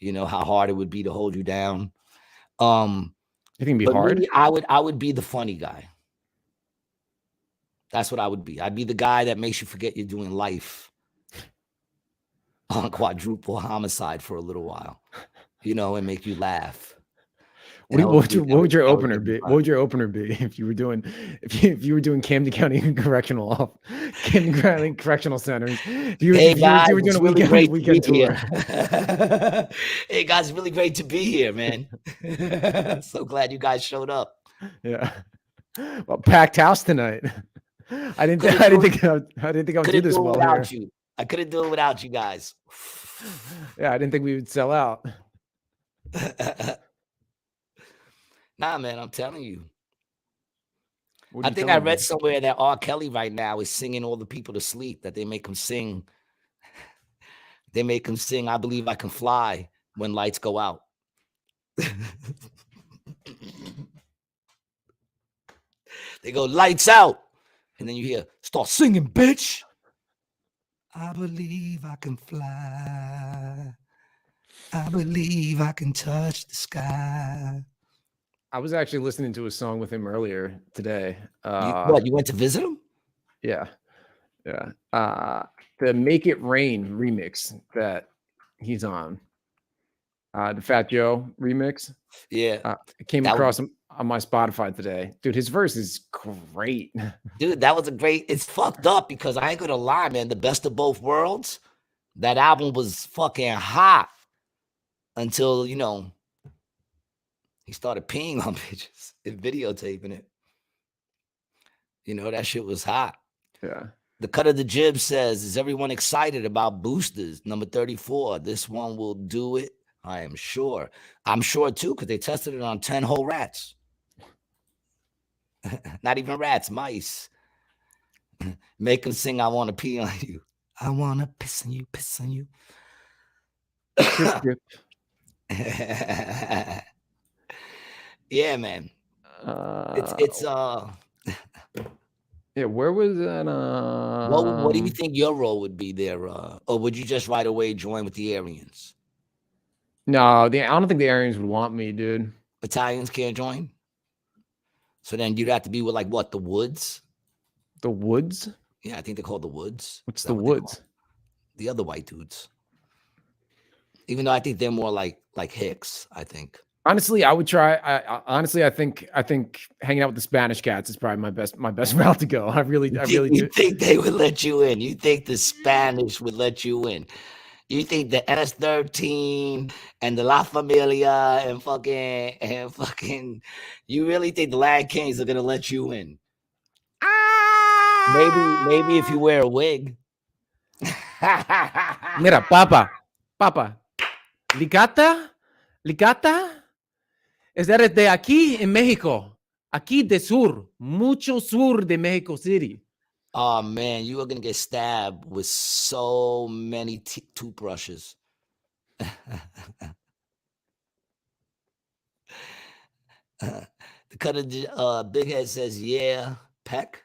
How hard it would be to hold you down. You think it'd be But hard? me, I would be the funny guy. That's what I would be. I'd be the guy that makes you forget you're doing life on quadruple homicide for a little while, and make you laugh. And What would your that would opener make me be? What laugh. would your opener be if you were doing if you were doing Camden County Camden County Correctional Centers? Hey If guys, you were doing it's a really great to be weekend here. tour. Hey guys, it's really great to be here, man. So glad you guys showed up. Yeah. Well, packed house tonight. I didn't think I would do Couldn't this do it well without here. you. I couldn't do it without you guys. Yeah, I didn't think we would sell out. Nah, man, I'm telling you. What are I you think I telling me? read somewhere that R. Kelly right now is singing all the people to sleep, that they make him sing. They make him sing, I Believe I Can Fly, when lights go out. They go, lights out. And then you hear, start singing, bitch. I believe I can fly. I believe I can touch the sky. I was actually listening to a song with him earlier today. You went to visit him? Yeah. Yeah. The Make It Rain remix that he's on. The Fat Joe remix. Yeah. It came That was, across him on my Spotify today. Dude, his verse is great. dude, that was it's fucked up because I ain't gonna lie, man. The Best of Both Worlds, that album was fucking hot until, he started peeing on bitches and videotaping it. That shit was hot. Yeah. The Cut of the Jib says, is everyone excited about Boosters, number 34? This one will do it, I am sure. I'm sure, too, because they tested it on 10 whole rats. Not even rats, mice. Make them sing, I want to pee on you. I want to piss on you, piss on you. Drip, drip. Yeah, man. It's Yeah, where was that? What do you think your role would be there? Or would you just right away join with the Aryans? No, I don't think the Aryans would want me, dude. Italians can't join? So then you'd have to be with like what, the Woods? The Woods? Yeah, I think they're called the Woods. What's the Woods? The other white dudes. Even though I think they're more like Hicks, I think. Honestly, I would try. I think hanging out with the Spanish cats is probably my best route to go. I really do. You think they would let you in? You think the Spanish would let you in? You think the S13 and the La Familia and fucking you really think the Land Kings are gonna let you in? Maybe if you wear a wig. Mira, papa, ligata, es de aquí en México, aquí de sur, mucho sur de Mexico City. Oh man, you are gonna get stabbed with so many toothbrushes. The cut of Big Head says, yeah, peck.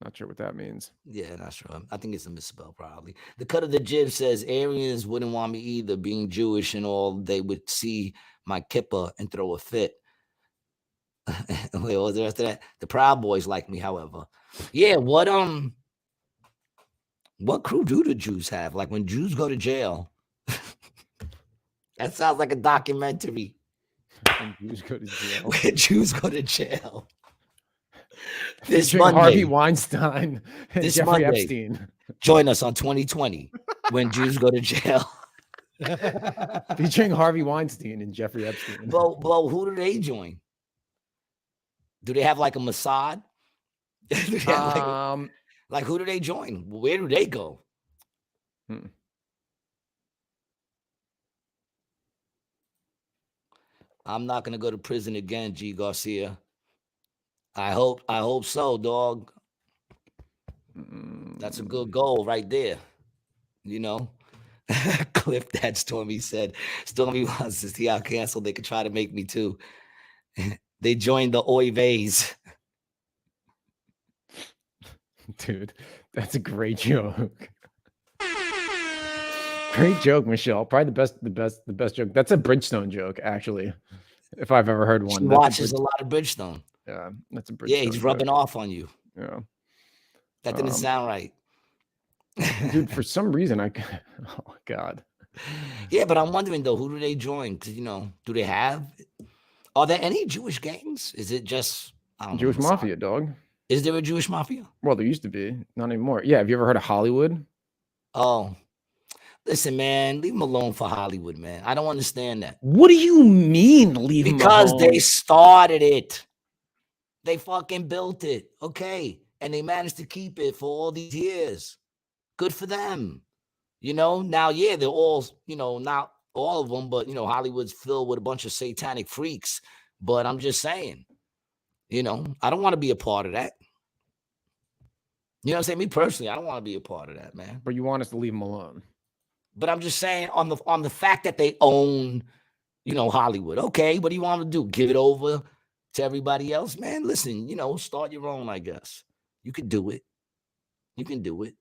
Not sure what that means. Yeah, not sure. I think it's a misspell, probably. The cut of the jib says, Aryans wouldn't want me either, being Jewish and all. They would see my kippah and throw a fit. Wait, what was the rest of that? The Proud Boys like me, however. Yeah, what crew do the Jews have? Like when Jews go to jail. That sounds like a documentary. When Jews go to jail. When Jews go to jail. This Monday, Harvey Weinstein and this Jeffrey Monday, Epstein. Join us on 2020 when Jews go to jail. Featuring Harvey Weinstein and Jeffrey Epstein. Bro, who do they join? Do they have like a Mossad? Like who do they join? Where do they go? I'm not gonna go to prison again, G. Garcia. I hope so, dog. That's a good goal right there. You know. Cliff that Stormy said. Stormy wants to see how canceled they could try to make me too. They joined the Oy Veys. Dude, that's a great joke. Great joke, Michelle. Probably the best joke. That's a Bridgestone joke, actually. If I've ever heard one. She watches a lot of Bridgestone. Yeah, that's a Bridgestone. Yeah, he's rubbing off on you. Yeah. That didn't sound right. Dude, for some reason, oh my God. Yeah, but I'm wondering though, who do they join? Because do they have? Are there any Jewish gangs? Is it just Jewish mafia, dog? Is there a Jewish mafia? Well, there used to be, not anymore. Yeah, have you ever heard of Hollywood? Oh, listen, man, leave them alone for Hollywood, man. I don't understand that. What do you mean, leave them alone? Because they started it. They fucking built it, okay, and they managed to keep it for all these years. Good for them. Now, yeah, they're all, not all of them, but, Hollywood's filled with a bunch of satanic freaks. But I'm just saying, I don't want to be a part of that. You know what I'm saying? Me personally, I don't want to be a part of that, man. But you want us to leave them alone. But I'm just saying on the fact that they own, Hollywood. Okay, what do you want to do? Give it over to everybody else? Man, listen, start your own, I guess. You can do it. You can do it,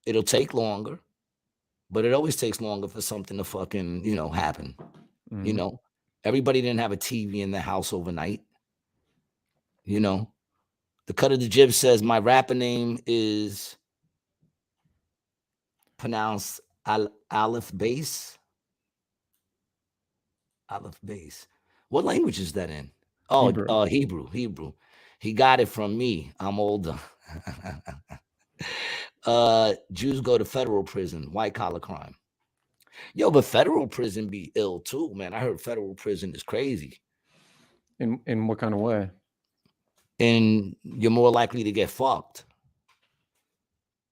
It'll take longer, but it always takes longer for something to fucking, happen. Mm-hmm. Everybody didn't have a TV in their house overnight. The cut of the jib says my rapper name is pronounced Aleph Base. Aleph Base. What language is that in? Oh, Hebrew. He got it from me. I'm older. Jews go to federal prison, white collar crime. Yo, but federal prison be ill too, man. I heard federal prison is crazy. In what kind of way? And you're more likely to get fucked.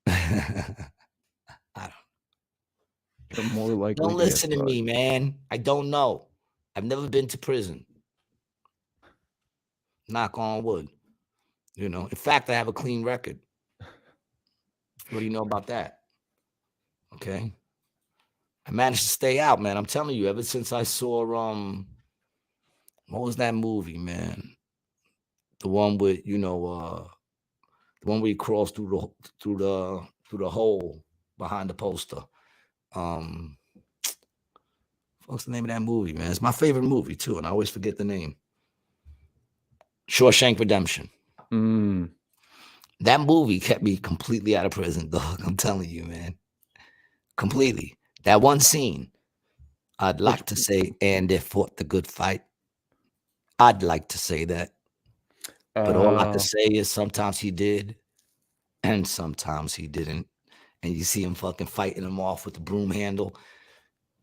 I don't. You're more likely. Don't listen to me, man. I don't know. I've never been to prison. Knock on wood. In fact, I have a clean record. What do you know about that? Okay. I managed to stay out, man. I'm telling you, ever since I saw what was that movie, man? The one with, the one where he crawls through the hole behind the poster. What's the name of that movie, man? It's my favorite movie too, and I always forget the name. Shawshank Redemption. That movie kept me completely out of prison, dog. I'm telling you, man. Completely. That one scene, I'd like to say, and they fought the good fight. I'd like to say that. But all I can say is sometimes he did, and sometimes he didn't. and you see him fucking fighting him off with the broom handle,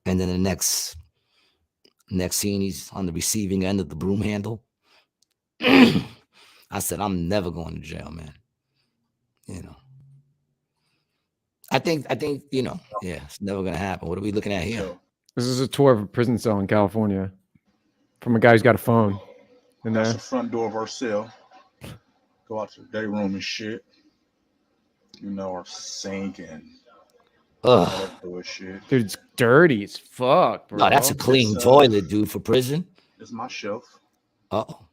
and then the next scene he's on the receiving end of the broom handle. I said, I'm never going to jail, man. You know. I think, you know, yeah, it's never gonna happen. What are we looking at here? This is a tour of a prison cell in California from a guy who's got a phone. And that's the front door of our cell. Go out to the day room and shit. You know, our sink and all that bullshit. Dude, it's dirty as fuck, bro. No, that's a clean toilet, dude, for prison. It's my shelf. Uh-oh.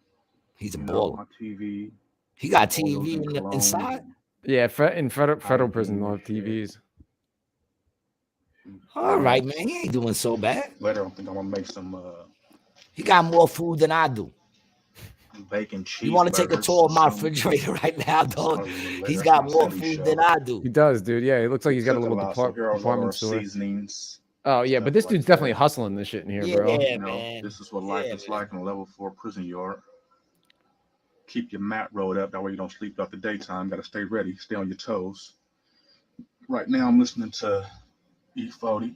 He's a baller. My TV. He got TV inside? Yeah, in federal prison, they'll have TVs. All right, man. He ain't doing so bad. Later, I think I'm gonna make some. He got more food than I do. Bacon, cheese. You want to take a tour of my refrigerator right now, dog? He's got more food than I do. He does, dude. Yeah, it looks like he's got a little department store. Seasonings. Oh yeah, but this dude's definitely hustling this shit in here, bro. Yeah, man. This is what life is like in a level 4 prison yard. Keep your mat rolled up. That way you don't sleep throughout the daytime. Got to stay ready. Stay on your toes. Right now I'm listening to E40,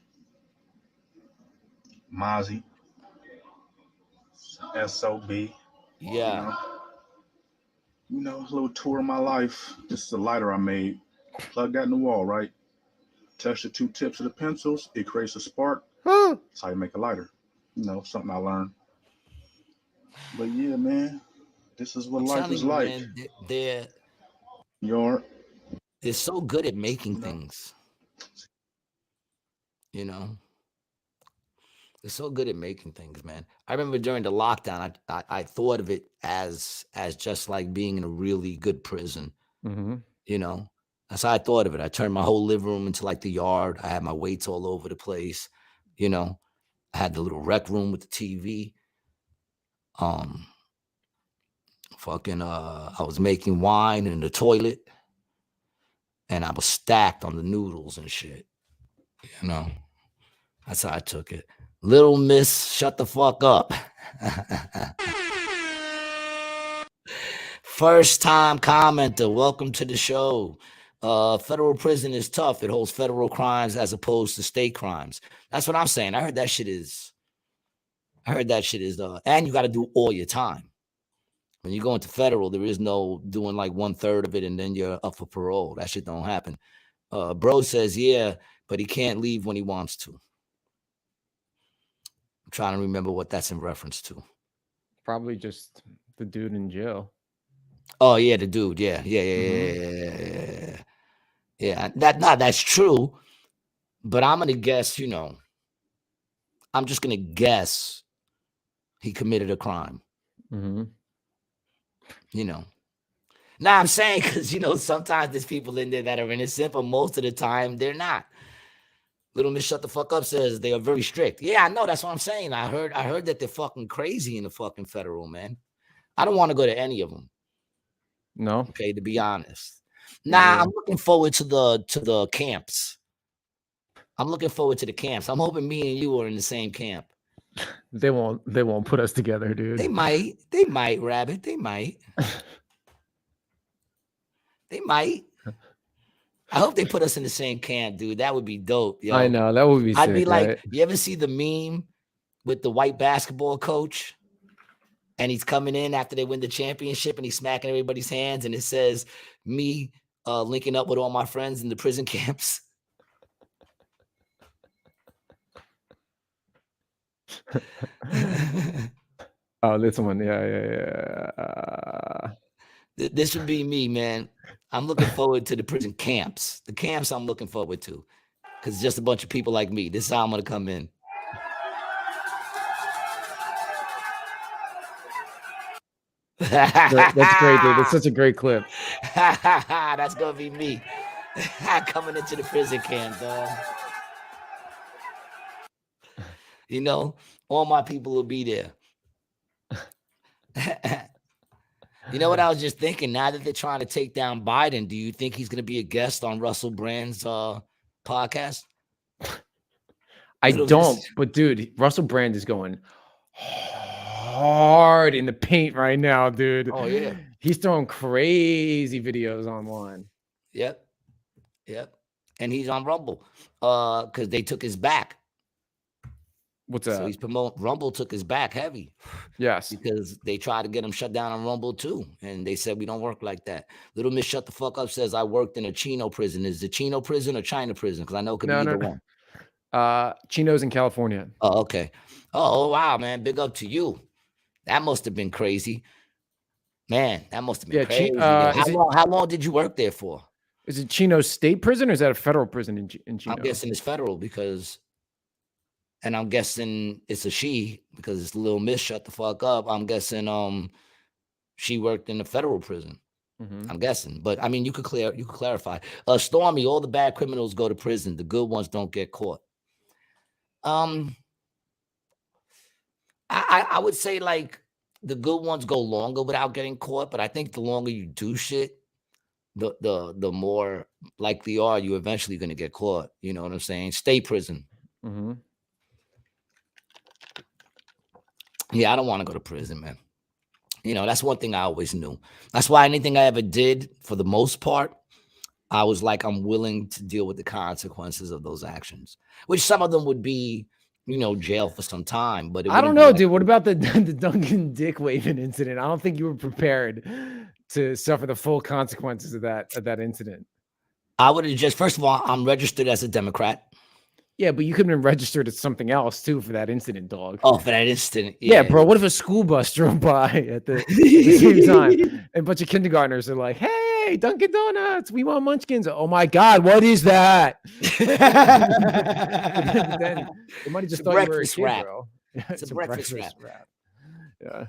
Mozzie, SOB. Yeah. You know, a little tour of my life. This is a lighter I made. Plug that in the wall, right? Touch the 2 tips of the pencils. It creates a spark. That's how you make a lighter. You know, something I learned. But yeah, man. This is what life is like. Man, they're so good at making things. You know, they're so good at making things, man. I remember during the lockdown, I thought of it as just like being in a really good prison. You know, that's how I thought of it. I turned my whole living room into like the yard. I had my weights all over the place. You know, I had the little rec room with the TV. I was making wine in the toilet, and I was stacked on the noodles and shit. You know, that's how I took it. Little Miss, shut the fuck up. First time commenter, welcome to the show. Federal prison is tough. It holds federal crimes as opposed to state crimes. That's what I'm saying. I heard that shit is, and you got to do all your time. When you go into federal, there is no doing like 1/3 of it and then you're up for parole. That shit don't happen. Bro says, yeah, but he can't leave when he wants to. I'm trying to remember what that's in reference to. Probably just the dude in jail. Oh, yeah, the dude. Yeah. Yeah, that's true. But I'm going to guess, you know, I'm just going to guess he committed a crime. You know. Now I'm saying because, you know, sometimes there's people in there that are innocent, but most of the time they're not. Little Miss Shut the Fuck Up says they are very strict. Yeah, I know. That's what I'm saying. I heard that they're fucking crazy in the fucking federal, man. I don't want to go to any of them. No. Okay, to be honest. Nah, I'm looking forward to the camps. I'm looking forward to the camps. I'm hoping me and you are in the same camp. They won't put us together, dude. They might, Rabbit. They might. They might. I hope they put us in the same camp, dude. That would be dope. Yo. I know. That would be sick. I'd be like, right? You ever see the meme with the white basketball coach? And he's coming in after they win the championship and he's smacking everybody's hands. And it says, me linking up with all my friends in the prison camps. Oh, this one. Yeah. This would be me, man. I'm looking forward to the prison camps. The camps I'm looking forward to. Because it's just a bunch of people like me. This is how I'm going to come in. That's great, dude. That's such a great clip. That's going to be me. Coming into the prison camp, dog. You know, all my people will be there. You know what I was just thinking? Now that they're trying to take down Biden, do you think he's going to be a guest on Russell Brand's podcast? I don't, but dude, Russell Brand is going hard in the paint right now, dude. Oh, yeah. He's throwing crazy videos online. Yep. and he's on Rumble because they took his back. What's So that? he's promoting. Rumble took his back heavy. Yes. Because they tried to get him shut down on Rumble too. And they said, we don't work like that. Little Miss Shut the Fuck Up says, I worked in a Chino prison. Is it Chino prison or China prison? Because I know it could be either one. Chino's in California. Oh, okay. Oh, wow, man. Big up to you. That must have been crazy. Man, that must have been crazy. How long did you work there for? Is it Chino State Prison or is that a federal prison in Chino? I'm guessing it's federal because, and I'm guessing it's a she because it's Little Miss Shut the Fuck Up. I'm guessing she worked in the federal prison. I'm guessing, but I mean, you could clarify. Stormy, all the bad criminals go to prison. The good ones don't get caught. I would say like the good ones go longer without getting caught, but I think the longer you do shit, the more likely you are you eventually going to get caught. You know what I'm saying? State prison. Yeah, I don't want to go to prison, man. You know, that's one thing I always knew. That's why anything I ever did, for the most part, I was like, I'm willing to deal with the consequences of those actions, which some of them would be, you know, jail for some time. But I don't know, dude. What about the Dunkin dick waving incident? I don't think you were prepared to suffer the full consequences of that incident. I would have just, first of all, I'm registered as a Democrat. Yeah, but you could have been registered as something else too for that incident, dog. Oh, for that incident. Yeah, bro. What if a school bus drove by at the same time and a bunch of kindergartners are like, hey, Dunkin Donuts, we want munchkins. Oh my God, what is that? Then they might have just thought you were a kid, bro. It's a breakfast rap. Yeah.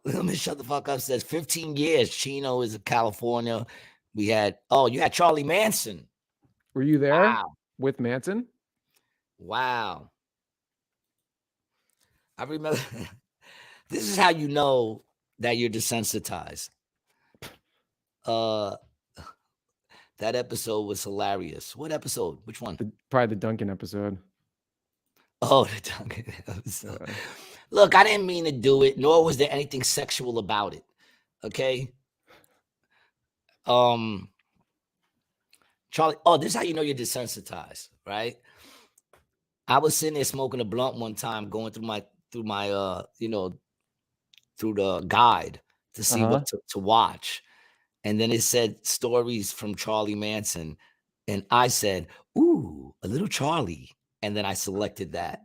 Let me shut the fuck up. Says 15 years. Chino is in California. We had, you had Charlie Manson. Were you there with Manson? Wow. I remember. This is how you know that you're desensitized. That episode was hilarious. What episode? Which one? Probably the Dunkin episode. Oh, the Dunkin episode. Look, I didn't mean to do it, nor was there anything sexual about it. Okay. Charlie. Oh, this is how you know you're desensitized, right? I was sitting there smoking a blunt one time, going through my through the guide to see what to watch. And then it said stories from Charlie Manson. And I said, ooh, a little Charlie. And then I selected that.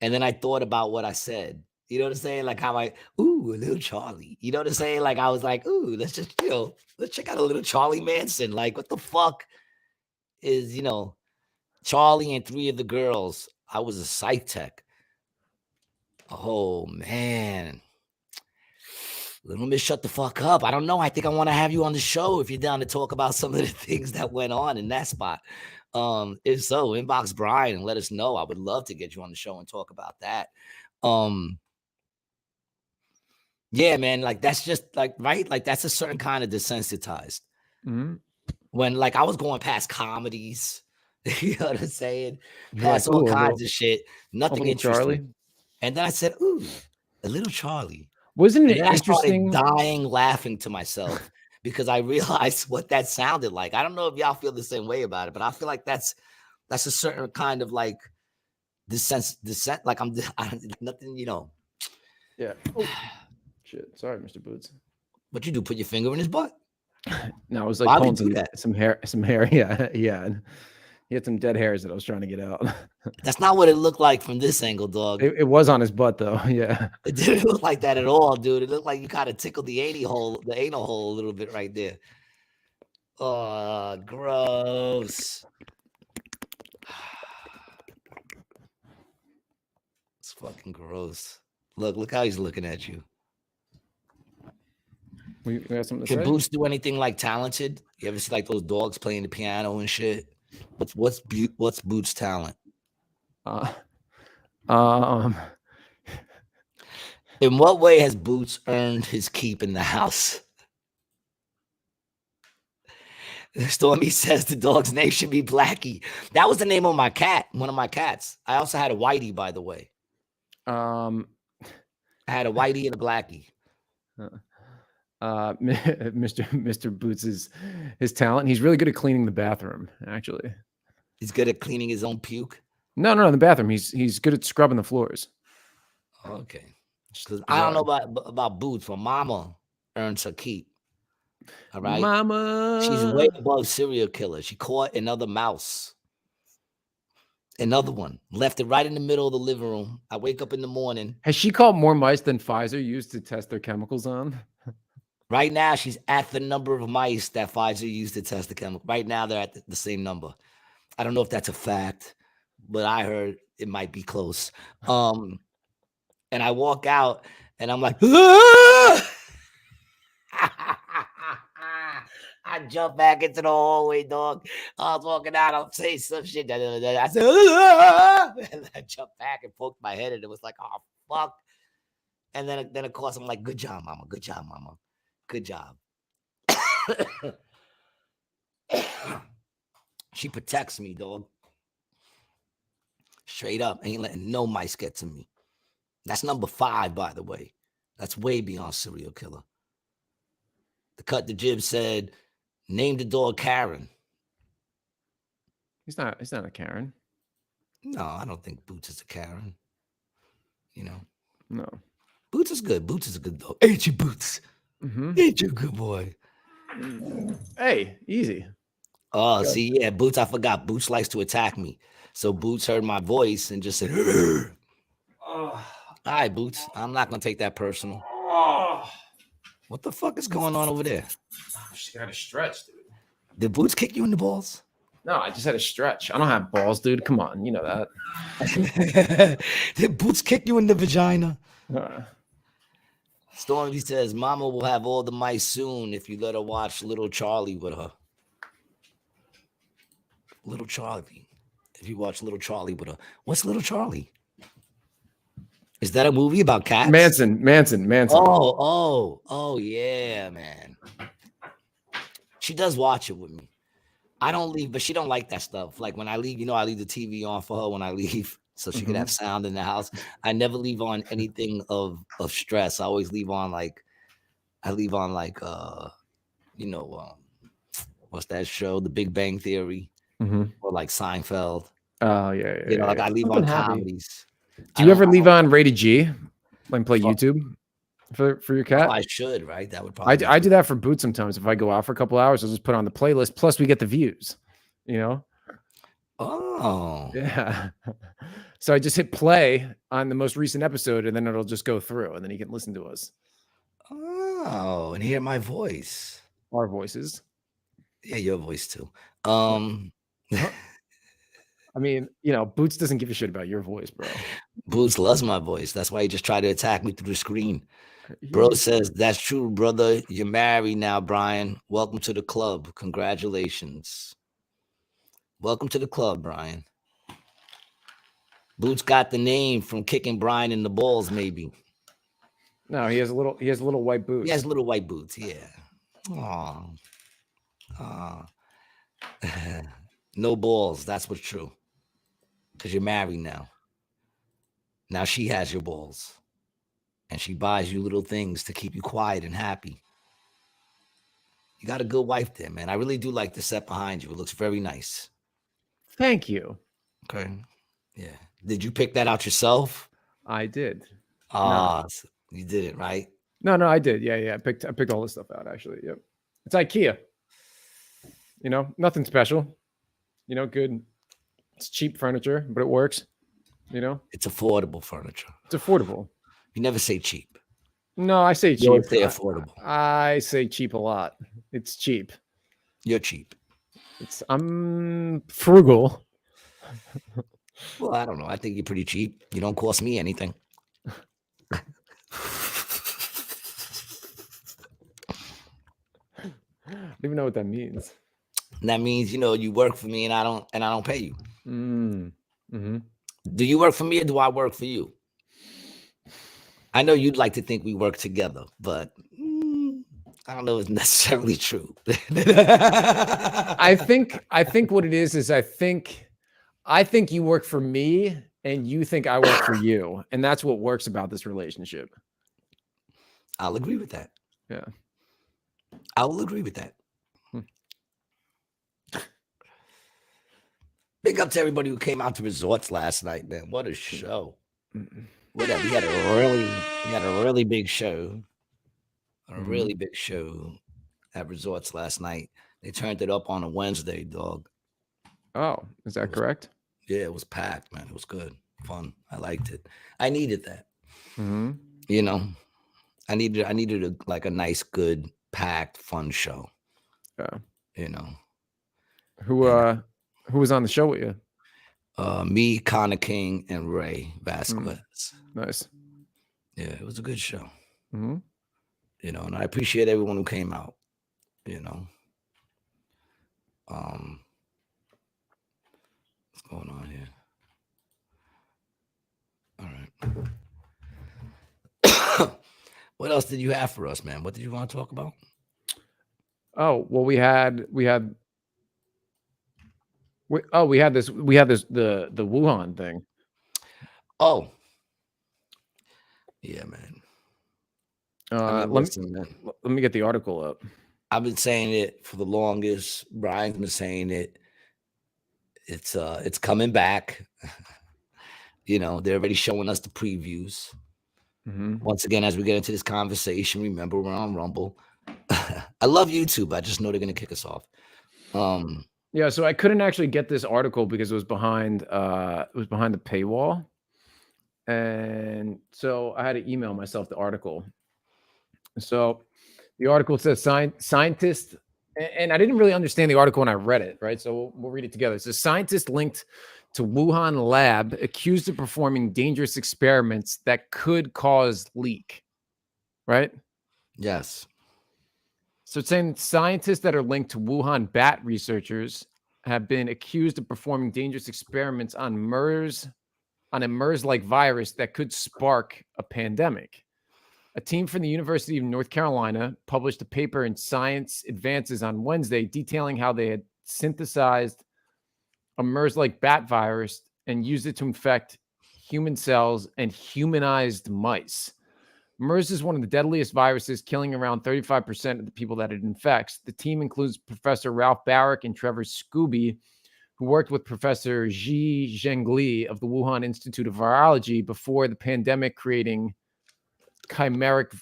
And then I thought about what I said. You know what I'm saying? Like how ooh, a little Charlie. You know what I'm saying? Like I was like, ooh, let's just, let's check out a little Charlie Manson. Like what the fuck is, Charlie and three of the girls. I was a psych tech. Oh, man. Little Miss Shut the fuck up. I don't know. I think I want to have you on the show if you're down to talk about some of the things that went on in that spot. If so, inbox Brian and let us know. I would love to get you on the show and talk about that. Yeah, man, like that's just like, right? Like that's a certain kind of desensitized. When like I was going past comedies, you know what I'm saying? Past all kinds of shit, nothing interesting. Charlie. And then I said, ooh, a little Charlie. Wasn't it interesting? I started dying laughing to myself because I realized what that sounded like. I don't know if y'all feel the same way about it, but I feel like that's a certain kind of like descent. Like I'm nothing, Yeah. Oh, shit. Sorry, Mr. Boots. What you do? Put your finger in his butt? No, I was like pulling some hair. Yeah. Yeah. He had some dead hairs that I was trying to get out. That's not what it looked like from this angle, dog. It was on his butt, though. Yeah. It didn't look like that at all, dude. It looked like you kind of tickled the anal hole a little bit right there. Oh, gross. It's fucking gross. Look how he's looking at you. We have something to say? Can Boots do anything like talented? You ever see like those dogs playing the piano and shit? What's Boots' talent? In what way has Boots earned his keep in the house? Stormy says the dog's name should be Blackie. That was the name of my cat, one of my cats. I also had a Whitey, by the way. I had a Whitey and a Blackie. Mr. Boots is his talent. He's really good at cleaning the bathroom, actually. He's good at cleaning his own puke. No, in the bathroom. He's good at scrubbing the floors. Okay. Because I don't know about Boots, but Mama earns her keep. All right. Mama. She's way above serial killer. She caught another mouse. Another one. Left it right in the middle of the living room. I wake up in the morning. Has she caught more mice than Pfizer used to test their chemicals on? Right now, she's at the number of mice that Pfizer used to test the chemical. Right now, they're at the same number. I don't know if that's a fact, but I heard it might be close. And I walk out and I'm like, ah! I jump back into the hallway, dog. I was walking out, I'm saying some shit. I said, ah! And I jumped back and poked my head, and it was like, oh, fuck. And then of course, I'm like, good job, mama. Good job, mama. Good job. She protects me, dog. Straight up. Ain't letting no mice get to me. That's number 5, by the way. That's way beyond serial killer. The Cut the Jib said, name the dog Karen. He's not a Karen. No, I don't think Boots is a Karen. You know? No. Boots is good. Boots is a good dog. Ain't you, Boots? Ain't you a good boy? Hey, easy. Oh, see, yeah, Boots, I forgot. Boots likes to attack me. So Boots heard my voice and just said, all right, Boots, I'm not going to take that personal. What the fuck is going on over there? I just got a stretch, dude. Did Boots kick you in the balls? No, I just had a stretch. I don't have balls, dude. Come on, you know that. Did Boots kick you in the vagina? Stormy says, Mama will have all the mice soon if you let her watch Little Charlie with her. Little Charlie. If you watch Little Charlie with her. What's Little Charlie? Is that a movie about cats? Manson. Oh, yeah, man. She does watch it with me. I don't leave, but she don't like that stuff. Like when I leave, I leave the TV on for her when I leave, so she can have sound in the house. I never leave on anything of stress. I always leave on what's that show? The Big Bang Theory, or like Seinfeld. Oh yeah. Like I leave on comedies. Do you ever leave on Rated G? Like play YouTube for your cat? Oh, I should, right? That would probably. I do that for Boots sometimes. If I go out for a couple hours, I'll just put on the playlist. Plus, we get the views. Oh. Yeah. So I just hit play on the most recent episode, and then it'll just go through, and then you can listen to us. Oh, and hear my voice. Our voices. Yeah, your voice too. I mean, Boots doesn't give a shit about your voice, bro. Boots loves my voice. That's why he just tried to attack me through the screen. Bro says, that's true, brother. You're married now, Brian. Welcome to the club. Congratulations. Welcome to the club, Brian. Boots got the name from kicking Brian in the balls, maybe. No, he has little white boots. He has little white boots, yeah. No balls. That's what's true. Because you're married now. Now she has your balls. And she buys you little things to keep you quiet and happy. You got a good wife there, man. I really do like the set behind you. It looks very nice. Thank you. Okay. Yeah. Did you pick that out yourself? I did. No. You did it, right? No, I did. Yeah. I picked all this stuff out, actually. Yep. It's IKEA. Nothing special. Good. It's cheap furniture, but it works. It's affordable furniture. It's affordable. You never say cheap. No, I say cheap. You always say affordable. I say cheap a lot. It's cheap. You're cheap. I'm frugal. Well, I don't know. I think you're pretty cheap. You don't cost me anything. I don't even know what that means. That means you work for me and I don't pay you. Mm-hmm. Do you work for me or do I work for you? I know you'd like to think we work together, but I don't know if it's necessarily true. I think what it is I think you work for me and you think I work for you, and that's what works about this relationship. I'll agree with that. Yeah. I will agree with that. Big up to everybody who came out to resorts last night, man. What a show. We had a really big show. A really big show at resorts last night. They turned it up on a Wednesday, dog. Oh, is that correct? Yeah, it was packed, man. It was good. Fun. I liked it. I needed that. Mm-hmm. You know, I needed a nice, good, packed, fun show. Yeah. You know. Who was on the show with you? Me, Connor King, and Ray Vasquez. Nice. Yeah, it was a good show. Mm-hmm. You know, and I appreciate everyone who came out. You know. What's going on here? All right. What else did you have for us, man? What did you want to talk about? Oh, well, we had this the Wuhan thing. Oh. Yeah, man. Let me get the article up. I've been saying it for the longest. Brian's been saying it. It's coming back. You know, they're already showing us the previews. Mm-hmm. Once again, as we get into this conversation, remember we're on Rumble. I love YouTube. I just know they're gonna kick us off. Yeah, so I couldn't actually get this article because it was behind the paywall. And so I had to email myself the article. So the article says scientists, and I didn't really understand the article when I read it, right? So we'll read it together. It says scientists linked to Wuhan lab accused of performing dangerous experiments that could cause leak, right? Yes. So it's saying scientists that are linked to Wuhan bat researchers have been accused of performing dangerous experiments on a MERS-like virus that could spark a pandemic. A team from the University of North Carolina published a paper in Science Advances on Wednesday detailing how they had synthesized a MERS-like bat virus and used it to infect human cells and humanized mice. MERS is one of the deadliest viruses, killing around 35% of the people that it infects. The team includes Professor Ralph Barrick and Trevor Scooby, who worked with Professor Ji Zhengli of the Wuhan Institute of Virology before the pandemic, creating chimeric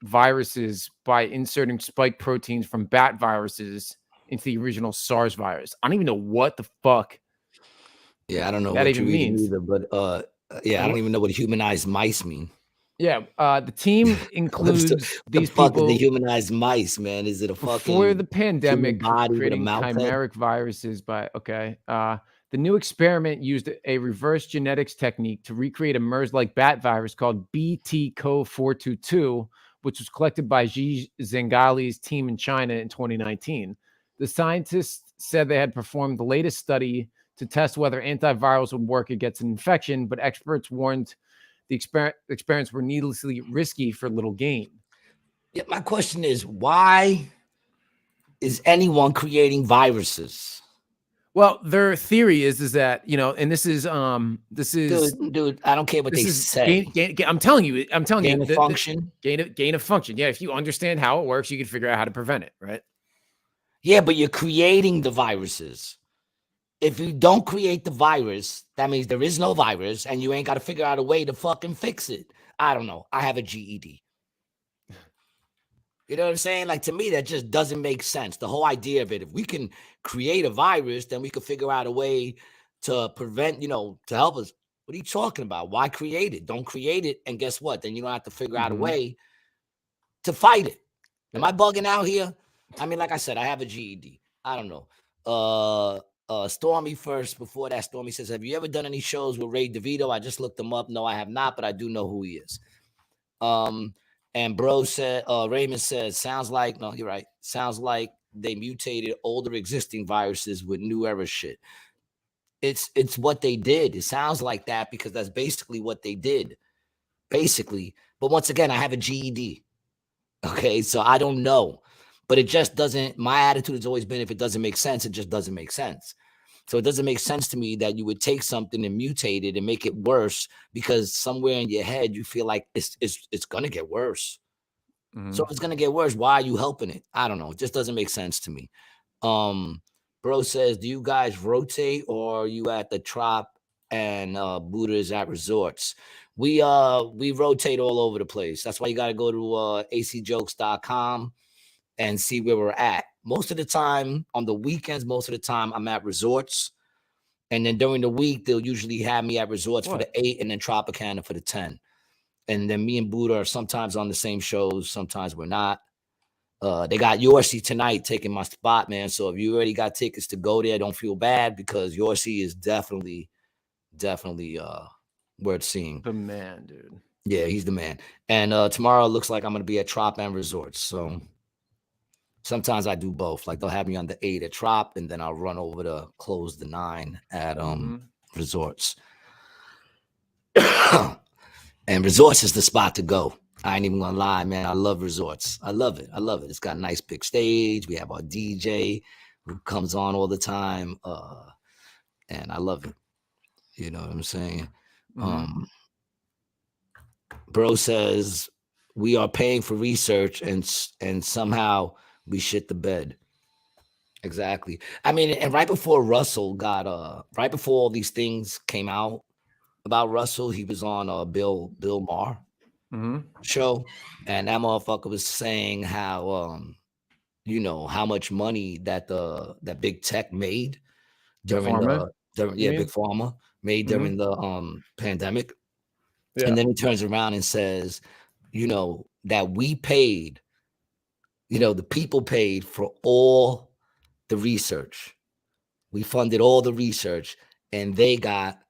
viruses by inserting spike proteins from bat viruses into the original SARS virus. I don't even know what the fuck. Yeah, I don't know that what even you means either, but yeah, I don't even know what humanized mice mean. Yeah, the team includes these fuck people. The humanized mice, man. Is it a before fucking the pandemic body with a creating mouth head? chimeric viruses by the new experiment used a reverse genetics technique to recreate a MERS-like bat virus called BT-CO422, which was collected by Ji Zhengali's team in China in 2019. The scientists said they had performed the latest study to test whether antivirals would work against an infection, but experts warned the experiments were needlessly risky for little gain. Yeah, my question is, why is anyone creating viruses? Well, their theory is that, and this is dude, I don't care what they say. I'm telling you, gain of function. Gain of function. Yeah, if you understand how it works, you can figure out how to prevent it, right? Yeah, but you're creating the viruses. If you don't create the virus, that means there is no virus, and you ain't got to figure out a way to fucking fix it. I don't know. I have a GED. You know what I'm saying? Like, to me, that just doesn't make sense. The whole idea of it, if we can create a virus, then we can figure out a way to prevent, to help us. What are you talking about? Why create it? Don't create it. And guess what? Then you don't have to figure out a way to fight it. Am I bugging out here? I mean, like I said, I have a GED. I don't know. Stormy first. Before that, Stormy says, have you ever done any shows with Ray DeVito? I just looked him up. No, I have not, but I do know who he is. And bro said, Raymond says, sounds like, no, you're right. Sounds like they mutated older existing viruses with new era shit. It's what they did. It sounds like that because that's basically what they did. Basically. But once again, I have a GED. Okay, so I don't know. But it just doesn't, my attitude has always been, if it doesn't make sense, it just doesn't make sense. So it doesn't make sense to me that you would take something and mutate it and make it worse because somewhere in your head you feel like it's going to get worse. So if it's gonna get worse, why are you helping it? I don't know. It just doesn't make sense to me. Bro says, do you guys rotate or are you at the Trop and Buddha's at resorts? We rotate all over the place. That's why you gotta go to acjokes.com and see where we're at. Most of the time, on the weekends, most of the time I'm at resorts. And then during the week, they'll usually have me at resorts for the 8 and then Tropicana for the 10. And then me and Buddha are sometimes on the same shows, sometimes we're not. They got Yorsi tonight taking my spot, man. So if you already got tickets to go there, don't feel bad because Yorsi is definitely worth seeing. The man, dude. Yeah, he's the man. And tomorrow it looks like I'm gonna be at Trop and Resorts. So sometimes I do both. Like they'll have me on the 8 at Trop, and then I'll run over to close the 9 at Resorts. And Resorts is the spot to go. I ain't even gonna lie, man. I love Resorts. I love it. I love it. It's got a nice big stage. We have our DJ who comes on all the time. And I love it. You know what I'm saying? Bro says we are paying for research and somehow we shit the bed. Exactly. I mean, and right before Russell got right before all these things came out about Russell, he was on Bill Maher show, and that motherfucker was saying how you know how much money that big tech made during Big Pharma made during the pandemic. And then he turns around and says, you know, that we paid, you know, the people paid for all the research. We funded all the research and they got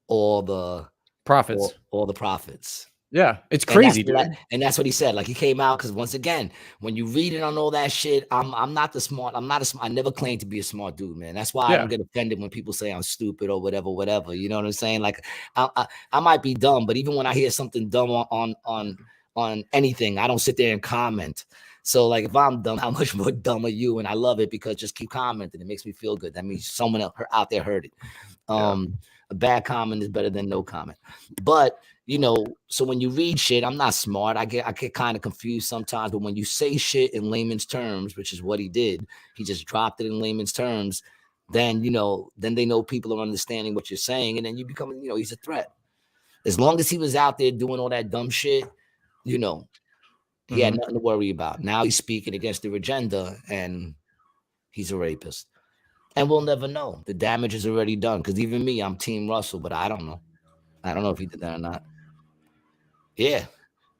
all the profits. All the profits. Yeah, it's crazy, dude. And that's what he said. Like he came out because once again, when you read it on all that shit, I'm not the smart. I never claimed to be a smart dude, man. That's why I don't get offended when people say I'm stupid or whatever. You know what I'm saying? Like I might be dumb, but even when I hear something dumb on anything, I don't sit there and comment. So like if I'm dumb, how much more dumb are you? And I love it because just keep commenting. It makes me feel good. That means someone else out there heard it. A bad comment is better than no comment. But you know, so when you read shit, I'm not smart. I get kind of confused sometimes. But when you say shit in layman's terms, which is what he did, he just dropped it in layman's terms. Then you know, then they know people are understanding what you're saying, and then you become, you know, he's a threat. As long as he was out there doing all that dumb shit, you know, he had nothing to worry about. Now he's speaking against their agenda, and he's a rapist. And we'll never know. The damage is already done. Because even me, I'm Team Russell, but I don't know. I don't know if he did that or not. Yeah.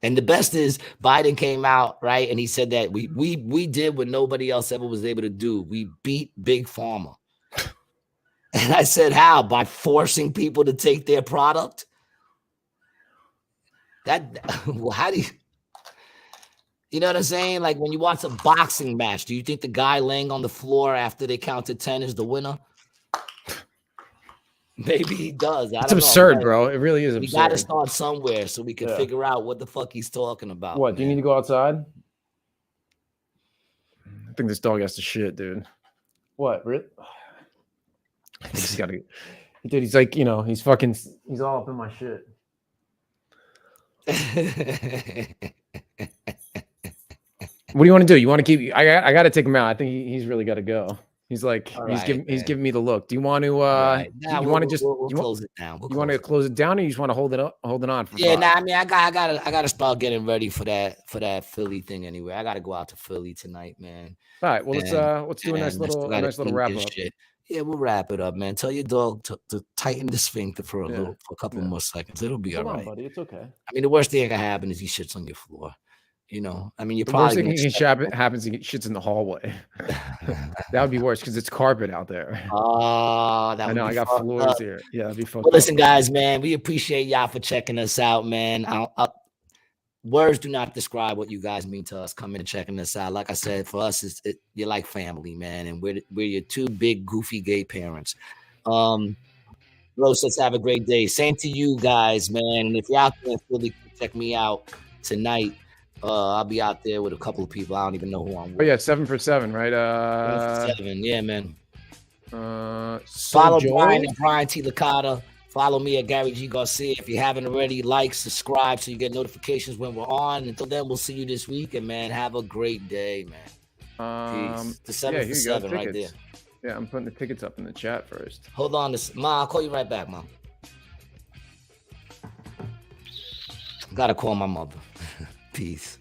And the best is Biden came out, right? And he said that we did what nobody else ever was able to do. We beat Big Pharma. And I said, how? By forcing people to take their product? Well, how do you know what I'm saying? Like when you watch a boxing match, do you think the guy laying on the floor after they count to 10 is the winner? Maybe he does. It's absurd, bro. It really is absurd. We got to start somewhere so we can figure out what the fuck he's talking about. What? Man. Do you need to go outside? I think this dog has to shit, dude. What? Really? I think he's got to. Dude, he's like, you know, he's all up in my shit. What do you want to do? You want to keep? I got to take him out. I think he's really got to go. He's like, he's giving me the look. Do you want to? You want to just close it down? You want to close it down, or you just want to hold it on? For I mean, I gotta start getting ready for that Philly thing anyway. I gotta go out to Philly tonight, man. All right, well let's do a nice little wrap up. Shit. Yeah, we'll wrap it up, man. Tell your dog to tighten the sphincter for a couple more seconds. It'll be all right, buddy. It's okay. I mean, the worst thing that can happen is he shits on your floor. You know, I mean, the worst thing happens, he shits in the hallway. That would be worse because it's carpet out there. Oh, I know. I got floors here. Yeah, that'd be fun. Well, listen, guys, man, we appreciate y'all for checking us out, man. Words do not describe what you guys mean to us coming and checking us out. Like I said, for us, you're like family, man, and we're your two big goofy gay parents. Rose, let's have a great day. Same to you guys, man. And if you're out there, really check me out tonight. I'll be out there with a couple of people. I don't even know who I'm with. Oh yeah, 7 for 7, right? 7, yeah, man. Follow Brian and Brian T. Licata. Follow me at Gary G. Garcia. If you haven't already, like, subscribe so you get notifications when we're on. Until then, we'll see you this week. And, man, have a great day, man. Peace. The 7 for 7 right there. Yeah, I'm putting the tickets up in the chat first. Hold on. Ma, I'll call you right back, Mom. Gotta call my mother. Peace.